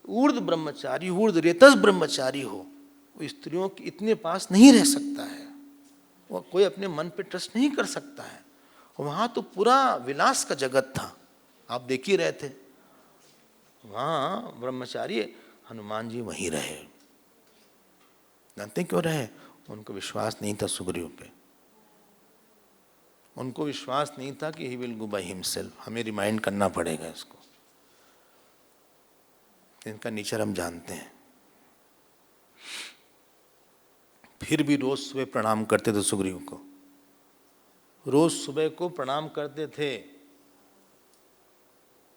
ऊर्ध ब्रह्मचारी, ऊर्ध रेतस ब्रह्मचारी हो, वो स्त्रियों के इतने पास नहीं रह सकता है, वो कोई अपने मन पे ट्रस्ट नहीं कर सकता है। वहाँ तो पूरा विलास का जगत था, आप देख ही रहे थे, वहाँ ब्रह्मचारी हनुमान जी वहीं रहे। जानते क्यों रहे? उनको विश्वास नहीं था सुग्रीव पे, उनको विश्वास नहीं था कि he will go by himself, हमें रिमाइंड करना पड़ेगा इसको। इनका नेचर हम जानते हैं। फिर भी रोज सुबह प्रणाम करते थे सुग्रीव को, रोज सुबह को प्रणाम करते थे।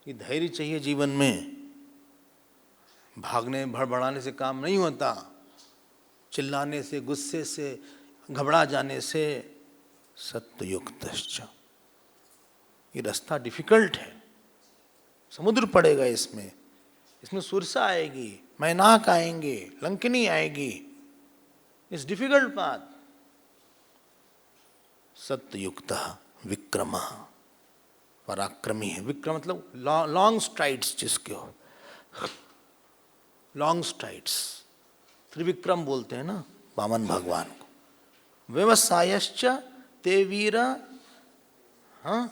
ये धैर्य चाहिए जीवन में, भागने भड़बड़ाने से काम नहीं होता, चिल्लाने से, गुस्से से, घबरा जाने से। सत्ययुक्तश्च, ये रास्ता डिफिकल्ट है, समुद्र पड़ेगा इसमें, इसमें सुरसा आएगी, मैनाक आएंगे, लंकिनी आएगी, इट्स डिफिकल्ट पाथ। सत्ययुक्त विक्रम, पराक्रमी है। विक्रम मतलब लॉन्ग स्ट्राइड्स, जिसके हो लॉन्ग स्ट्राइड्स, त्रिविक्रम बोलते हैं ना वामन भगवान को। व्यवसायश्च ते वीर, हाँ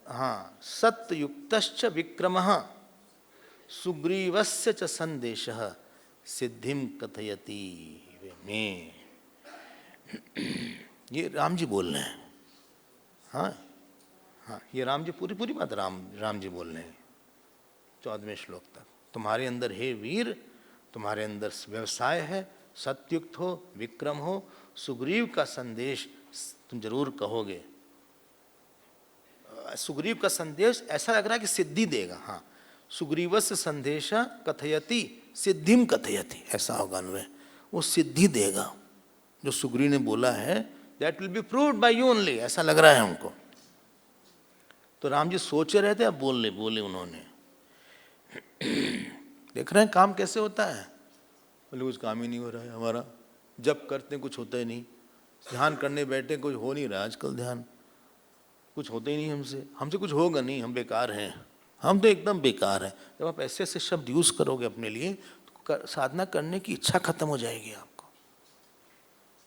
हाँ, सत्ययुक्तश्च विक्रमः सुग्रीवस्य च संदेशः सिद्धिम कथयति में। ये राम जी बोल रहे हैं, हाँ हाँ, ये राम जी पूरी बात राम जी बोल रहे हैं 14वें श्लोक तक। तुम्हारे अंदर हे वीर, तुम्हारे अंदर व्यवसाय है, सत्युक्त हो, विक्रम हो, सुग्रीव का संदेश तुम जरूर कहोगे। सुग्रीव का संदेश ऐसा लग रहा है कि सिद्धि देगा। हाँ, सुग्रीवस्य संदेश कथयति सिद्धिम कथयति, ऐसा होगा अन्वय, वो सिद्धि देगा। जो सुग्रीव ने बोला है that will be proved bye you only, ऐसा लग रहा है हमको। तो राम जी सोचे रहे थे, अब बोले उन्होंने। देख रहे हैं काम कैसे होता है। बोले कुछ काम ही नहीं हो रहा है हमारा, जब करते हैं कुछ होता ही नहीं, ध्यान करने बैठे कुछ हो नहीं रहा आजकल, ध्यान कुछ होता ही नहीं हमसे कुछ होगा नहीं, हम बेकार हैं, हम तो एकदम बेकार हैं। जब आप ऐसे ऐसे शब्द यूज करोगे अपने लिए तो साधना करने की इच्छा खत्म हो जाएगी आपको।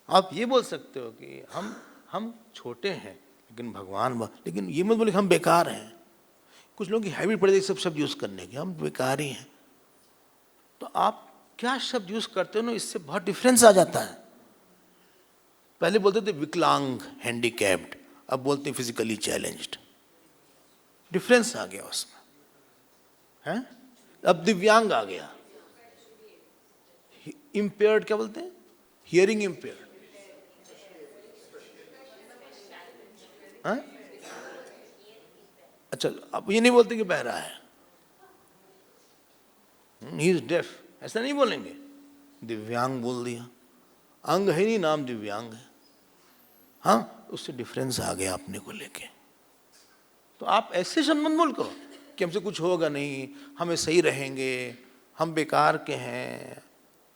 आप ये बोल सकते हो कि हम छोटे हैं लेकिन भगवान, लेकिन ये मत बोले हम बेकार हैं। कुछ लोगों की हैबिट पड़ जाएगी सब शब्द यूज करने की, हम बेकार ही हैं। तो आप क्या शब्द यूज करते हो ना, इससे बहुत डिफरेंस आ जाता है। पहले बोलते थे विकलांग, हैंडीकैप्ड, अब बोलते हैं फिजिकली चैलेंज्ड। डिफरेंस आ गया उसमें, है? अब दिव्यांग आ गया। इम्पेयर्ड क्या बोलते हैं? Hearing impaired. अच्छा, अब ये नहीं बोलते कि बहरा है, ही इज डेफ, ऐसा नहीं बोलेंगे, दिव्यांग बोल दिया। अंग है नहीं, नाम दिव्यांग है। हाँ, उससे डिफरेंस आ गया अपने को लेके। तो आप ऐसे शब्द मत बोल करो कि हमसे कुछ होगा नहीं, हमें सही रहेंगे, हम बेकार के हैं,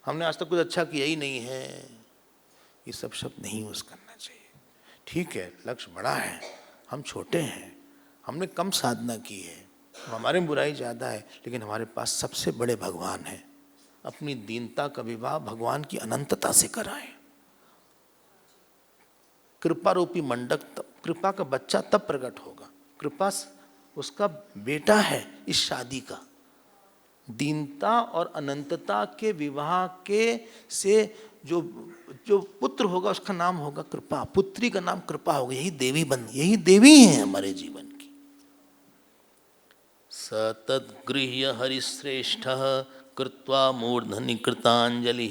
हमने आज तक कुछ अच्छा किया ही नहीं है। ये सब शब्द नहीं यूज करना चाहिए। ठीक है, लक्ष्य बड़ा है, हम छोटे हैं, हमने कम साधना की है, हमारे में बुराई ज़्यादा है, लेकिन हमारे पास सबसे बड़े भगवान हैं। अपनी दीनता का विवाह भगवान की अनंतता से कराएं। कृपा रूपी मंडक तब, कृपा का बच्चा तब प्रकट होगा। कृपा उसका बेटा है इस शादी का। दीनता और अनंतता के विवाह के से जो जो पुत्र होगा उसका नाम होगा कृपा, पुत्री का नाम कृपा होगा। यही देवी बन, यही देवी है हमारे जीवन की। सतद्गृह्य हरिश्रेष्ठ कृत्वा मूर्धनि कृतांजलि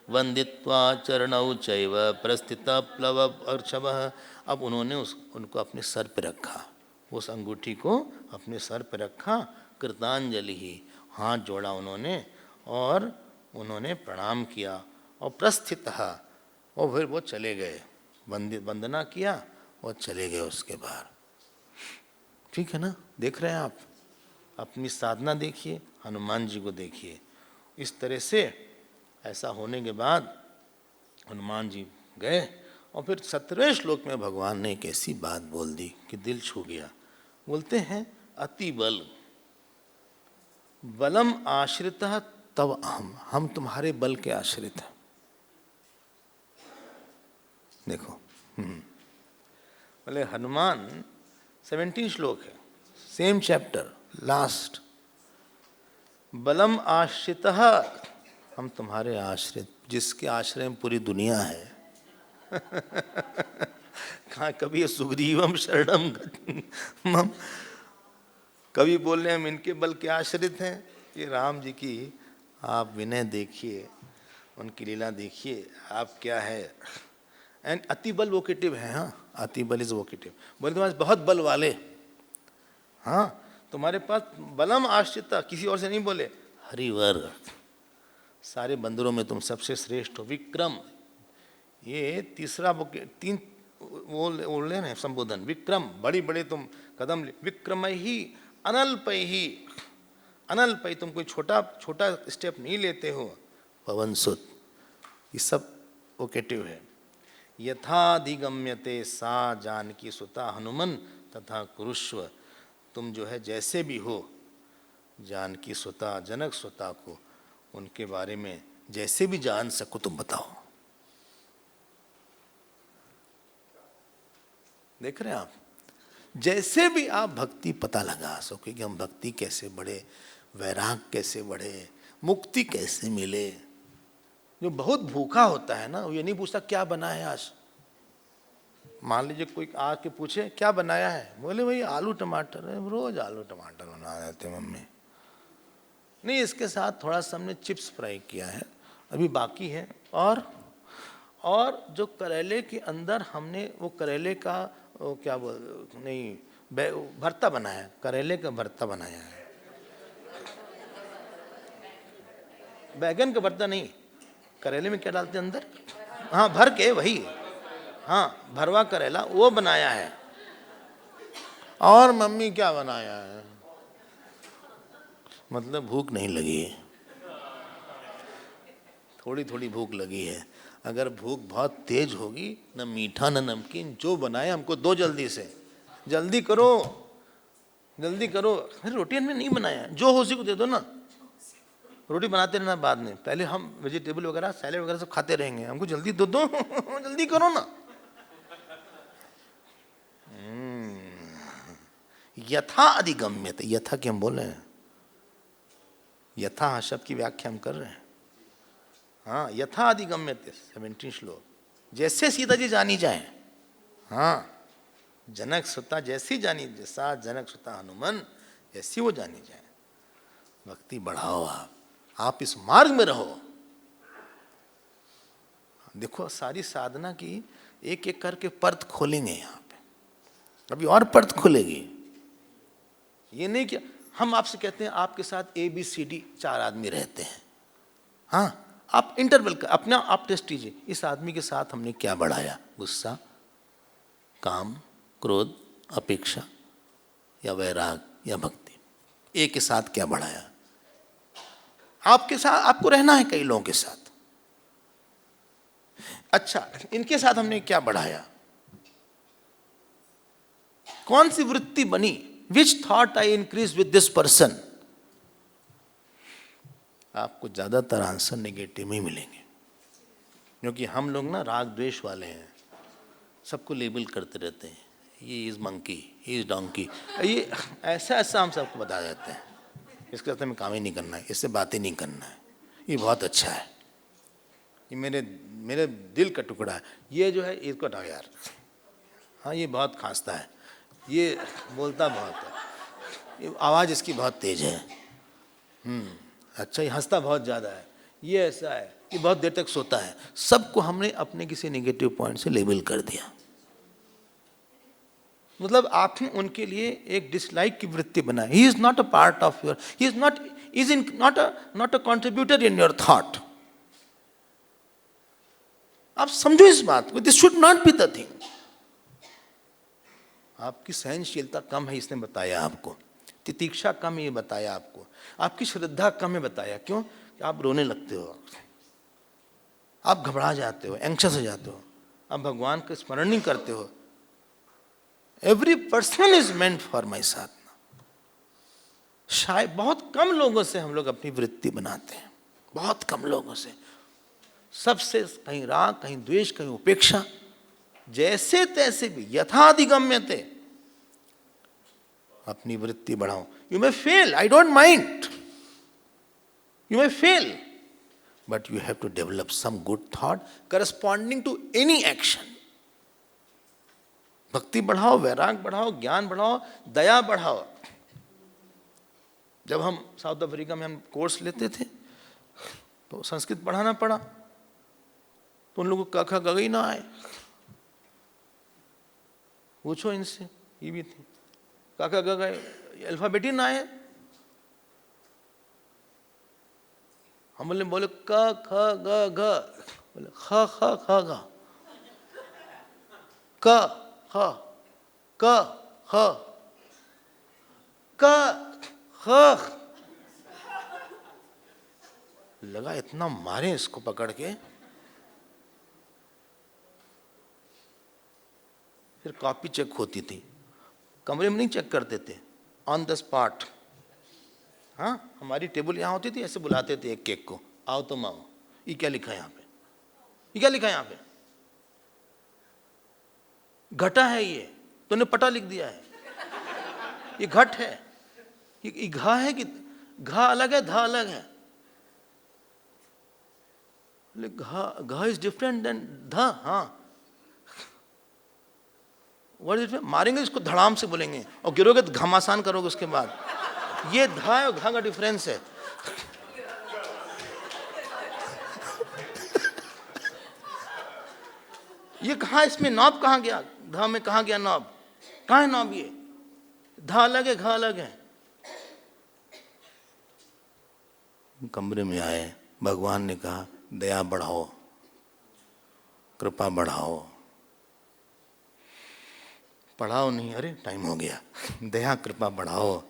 वंदित्वा चरणौ चैव प्रस्थित प्लव अर्चवः। अब उन्होंने उनको अपने सर पे रखा, उस अंगूठी को अपने सर पे रखा, कृतांजलि ही हाथ जोड़ा उन्होंने और उन्होंने प्रणाम किया और प्रस्थित, और फिर वो चले गए, वंदना किया और चले गए उसके बाहर। ठीक है ना? देख रहे हैं आप? अपनी साधना देखिए, हनुमान जी को देखिए। इस तरह से ऐसा होने के बाद हनुमान जी गए और फिर 17वें श्लोक में भगवान ने एक ऐसी बात बोल दी कि दिल छू गया। बोलते हैं अति बल बलम आश्रित तव अहम, हम तुम्हारे बल के आश्रित हैं। देखो बोले हनुमान, 17 श्लोक है, सेम चैप्टर, लास्ट। बलम आश्रित, हम तुम्हारे आश्रित, जिसके आश्रय में पूरी दुनिया है। कहाँ कभी सुग्रीवम शरणम मम, कभी बोल रहे हम इनके बल के आश्रित हैं। ये राम जी की आप विनय देखिए, उनकी लीला देखिए, आप क्या है। एंड अति बल वोकेटिव है। हाँ, अति बल इज वोकेटिव। बोले तुम्हारे बहुत बल वाले, हाँ तुम्हारे पास बलम आश्रिता, किसी और से नहीं बोले, हरिवर, सारे बंदरों में तुम सबसे श्रेष्ठ हो। विक्रम, ये तीसरा तीन वो बोल रहे संबोधन। विक्रम, बड़ी बड़े तुम कदम, विक्रम ही अनल्पय ही, अनल्पय, तुम कोई छोटा छोटा स्टेप नहीं लेते हो। पवन सुत, ये सब वोकेटिव है। यथाधिगम्यते सा जानकी सुता हनुमन तथा कुरुष्व, तुम जो है जैसे भी हो जानकी सुता, जनक सुता को उनके बारे में जैसे भी जान सको तुम बताओ। देख रहे हैं आप? जैसे भी आप भक्ति पता लगा सको कि हम भक्ति कैसे बढ़े, वैराग कैसे बढ़े, मुक्ति कैसे मिले। जो बहुत भूखा होता है ना, वो ये नहीं पूछता क्या बना है आज। मान लीजिए कोई आके पूछे क्या बनाया है, बोले भाई आलू टमाटर है, रोज आलू टमाटर बना देते मम्मी। नहीं, इसके साथ थोड़ा सा हमने चिप्स फ्राई किया है, अभी बाकी है। और जो करेले के अंदर हमने वो करेले का वो क्या बोल, नहीं भरता बनाया है, करेले का भरता बनाया है। बैगन का भरता नहीं, करेले में क्या डालते हैं अंदर, हाँ भर के, वही, हाँ भरवा करेला, वो बनाया है। और मम्मी क्या बनाया है, मतलब भूख नहीं लगी, थोड़ी थोड़ी भूख लगी है। अगर भूख बहुत तेज होगी, न मीठा न नमकीन, जो बनाए हमको दो जल्दी से, जल्दी करो जल्दी करो। अरे रोटी हमने नहीं बनाया, जो हो उसी को दे दो ना, रोटी बनाते रहना बाद में, पहले हम वेजिटेबल वगैरह सैलेड वगैरह सब खाते रहेंगे, हमको जल्दी दो दो जल्दी करो ना। यथा अधिगम्यते, यथा की हम बोल रहे हैं, यथा शब्द की व्याख्या हम कर रहे हैं। हाँ, यथा अधिगम्यते, 17 श्लोक, जैसे सीता जी जानी जाए। हाँ, जनक सुता जैसी जानी, जैसा जनक सुता हनुमान जैसी वो जानी जाए। भक्ति बढ़ाओ, आप इस मार्ग में रहो। देखो सारी साधना की एक एक करके परत खोलेंगे यहाँ पे, अभी और परत खुलेगी। ये नहीं कि हम आपसे कहते हैं आपके साथ ABCD 4 आदमी रहते हैं, हाँ आप इंटरवल का अपना आप टेस्ट कीजिए, इस आदमी के साथ हमने क्या बढ़ाया, गुस्सा, काम, क्रोध, अपेक्षा या वैराग या भक्ति, एक के साथ क्या बढ़ाया? आपके साथ आपको रहना है कई लोगों के साथ, अच्छा इनके साथ हमने क्या बढ़ाया? कौन सी वृत्ति बनी? Which thought I increase with this person? आपको ज्यादातर आंसर नेगेटिव में मिलेंगे, क्योंकि हम लोग ना राग द्वेष वाले हैं, सबको लेबल करते रहते हैं, ये is monkey, he is donkey, ये ऐसा ऐसा हम सबको बता देते हैं, इसके साथ हमें काम ही नहीं करना है, इससे बातें नहीं करना है, ये बहुत अच्छा है, ये मेरे दिल का टुकड़ा है, ये जो है इसको हटाओ यार, हाँ ये बहुत खांसता है, ये बोलता बहुत है, ये आवाज़ इसकी बहुत तेज है, अच्छा ये हंसता बहुत ज़्यादा है, ये ऐसा है, ये बहुत देर तक सोता है। सबको हमने अपने किसी नेगेटिव पॉइंट से लेबल कर दिया। मतलब आपने उनके लिए एक डिसलाइक की वृत्ति बनाई। He is not a part of your, he is not a contributor in your thought. आप समझो इस बात को, this should not be the thing. आपकी सहनशीलता कम है, इसने बताया आपको, तितीक्षा कम है, ये बताया आपको, आपकी श्रद्धा कम है, बताया। क्यों? आप रोने लगते हो, आप घबरा जाते हो, एंक्शस हो जाते हो, आप भगवान का स्मरण नहीं करते हो। Every person is meant for my sadhana. शायद बहुत कम लोगों से हम लोग अपनी वृत्ति बनाते हैं, बहुत कम लोगों से। सबसे कहीं राग, कहीं द्वेष, कहीं उपेक्षा, जैसे तैसे भी यथाधिगम्य थे अपनी वृत्ति बढ़ाओ। You may fail, I don't mind, you may fail, but you have to develop some good thought corresponding to any action. भक्ति बढ़ाओ, वैराग बढ़ाओ, ज्ञान बढ़ाओ, दया बढ़ाओ। जब हम साउथ अफ्रीका में हम कोर्स लेते थे तो संस्कृत पढ़ाना पड़ा, तो उन लोगों को क ख ग घ ही ना आए। पूछो इनसे, ये भी थी, क ख ग घ अल्फाबेट ही ना आए। हम बोले क ख ग घ, बोले ख ख ख ग, क ख क ख क ख। लगा इतना मारे इसको पकड़ के। फिर कॉपी चेक होती थी, कमरे में नहीं चेक करते थे, ऑन द स्पॉट। हाँ, हमारी टेबल यहाँ होती थी, ऐसे बुलाते थे एक केक को, आओ तुम आओ, ये क्या लिखा है यहाँ पे, ये क्या लिखा है यहाँ पे? घटा है ये, तूने पटा लिख दिया है, ये घट है, ये घा है कि घा अलग है, धा अलग है। घा इज डिफरेंट देन धा। हाँ, व्हाट इज इट? मारेंगे इसको, धड़ाम से बोलेंगे, और गिरोगे तो घमासान करोगे उसके बाद। ये धा और घा का डिफरेंस है। ये कहाँ, इसमें नॉब कहाँ गया? धा में कहाँ गया नॉब? कहाँ है नॉब? ये धा अलग है, घा अलग है। कमरे में आए, भगवान ने कहा दया बढ़ाओ, कृपा बढ़ाओ। पढ़ाओ नहीं, अरे टाइम हो गया, दया कृपा बढ़ाओ।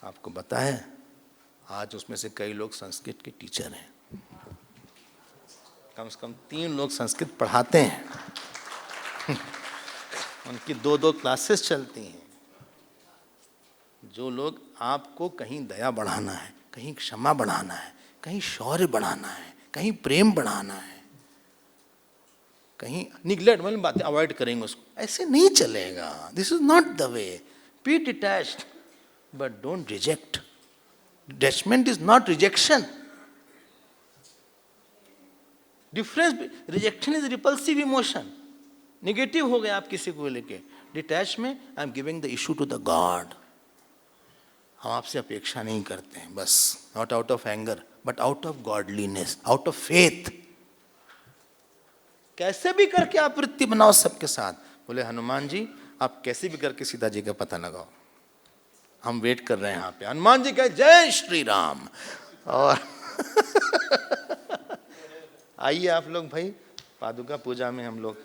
आपको पता है आज उसमें से कई लोग संस्कृत के टीचर हैं, कम से कम 3 लोग संस्कृत पढ़ाते हैं। उनकी 2-2 क्लासेस चलती हैं। जो लोग आपको कहीं दया बढ़ाना है, कहीं क्षमा बढ़ाना है, कहीं शौर्य बढ़ाना है, कहीं प्रेम बढ़ाना है, कहीं निग्लेक्ट मतलब बातें अवॉइड करेंगे उसको, ऐसे नहीं चलेगा। This is not the way. Be detached but don't reject. Detachment is not rejection. Difference, rejection is repulsive emotion. Negative हो गया आप किसी को लेके। डिटैच में I am giving the issue to the God. हम आपसे अपेक्षा नहीं करते हैं, बस not out of anger but out of godliness, out of faith. कैसे भी करके आप वृत्ति बनाओ सबके साथ। बोले हनुमान जी आप कैसे भी करके सीता जी का पता लगाओ, हम वेट कर रहे हैं यहाँ पे। हनुमान जी कहे जय श्री राम। और आइए आप लोग भाई, पादुका पूजा में हम लोग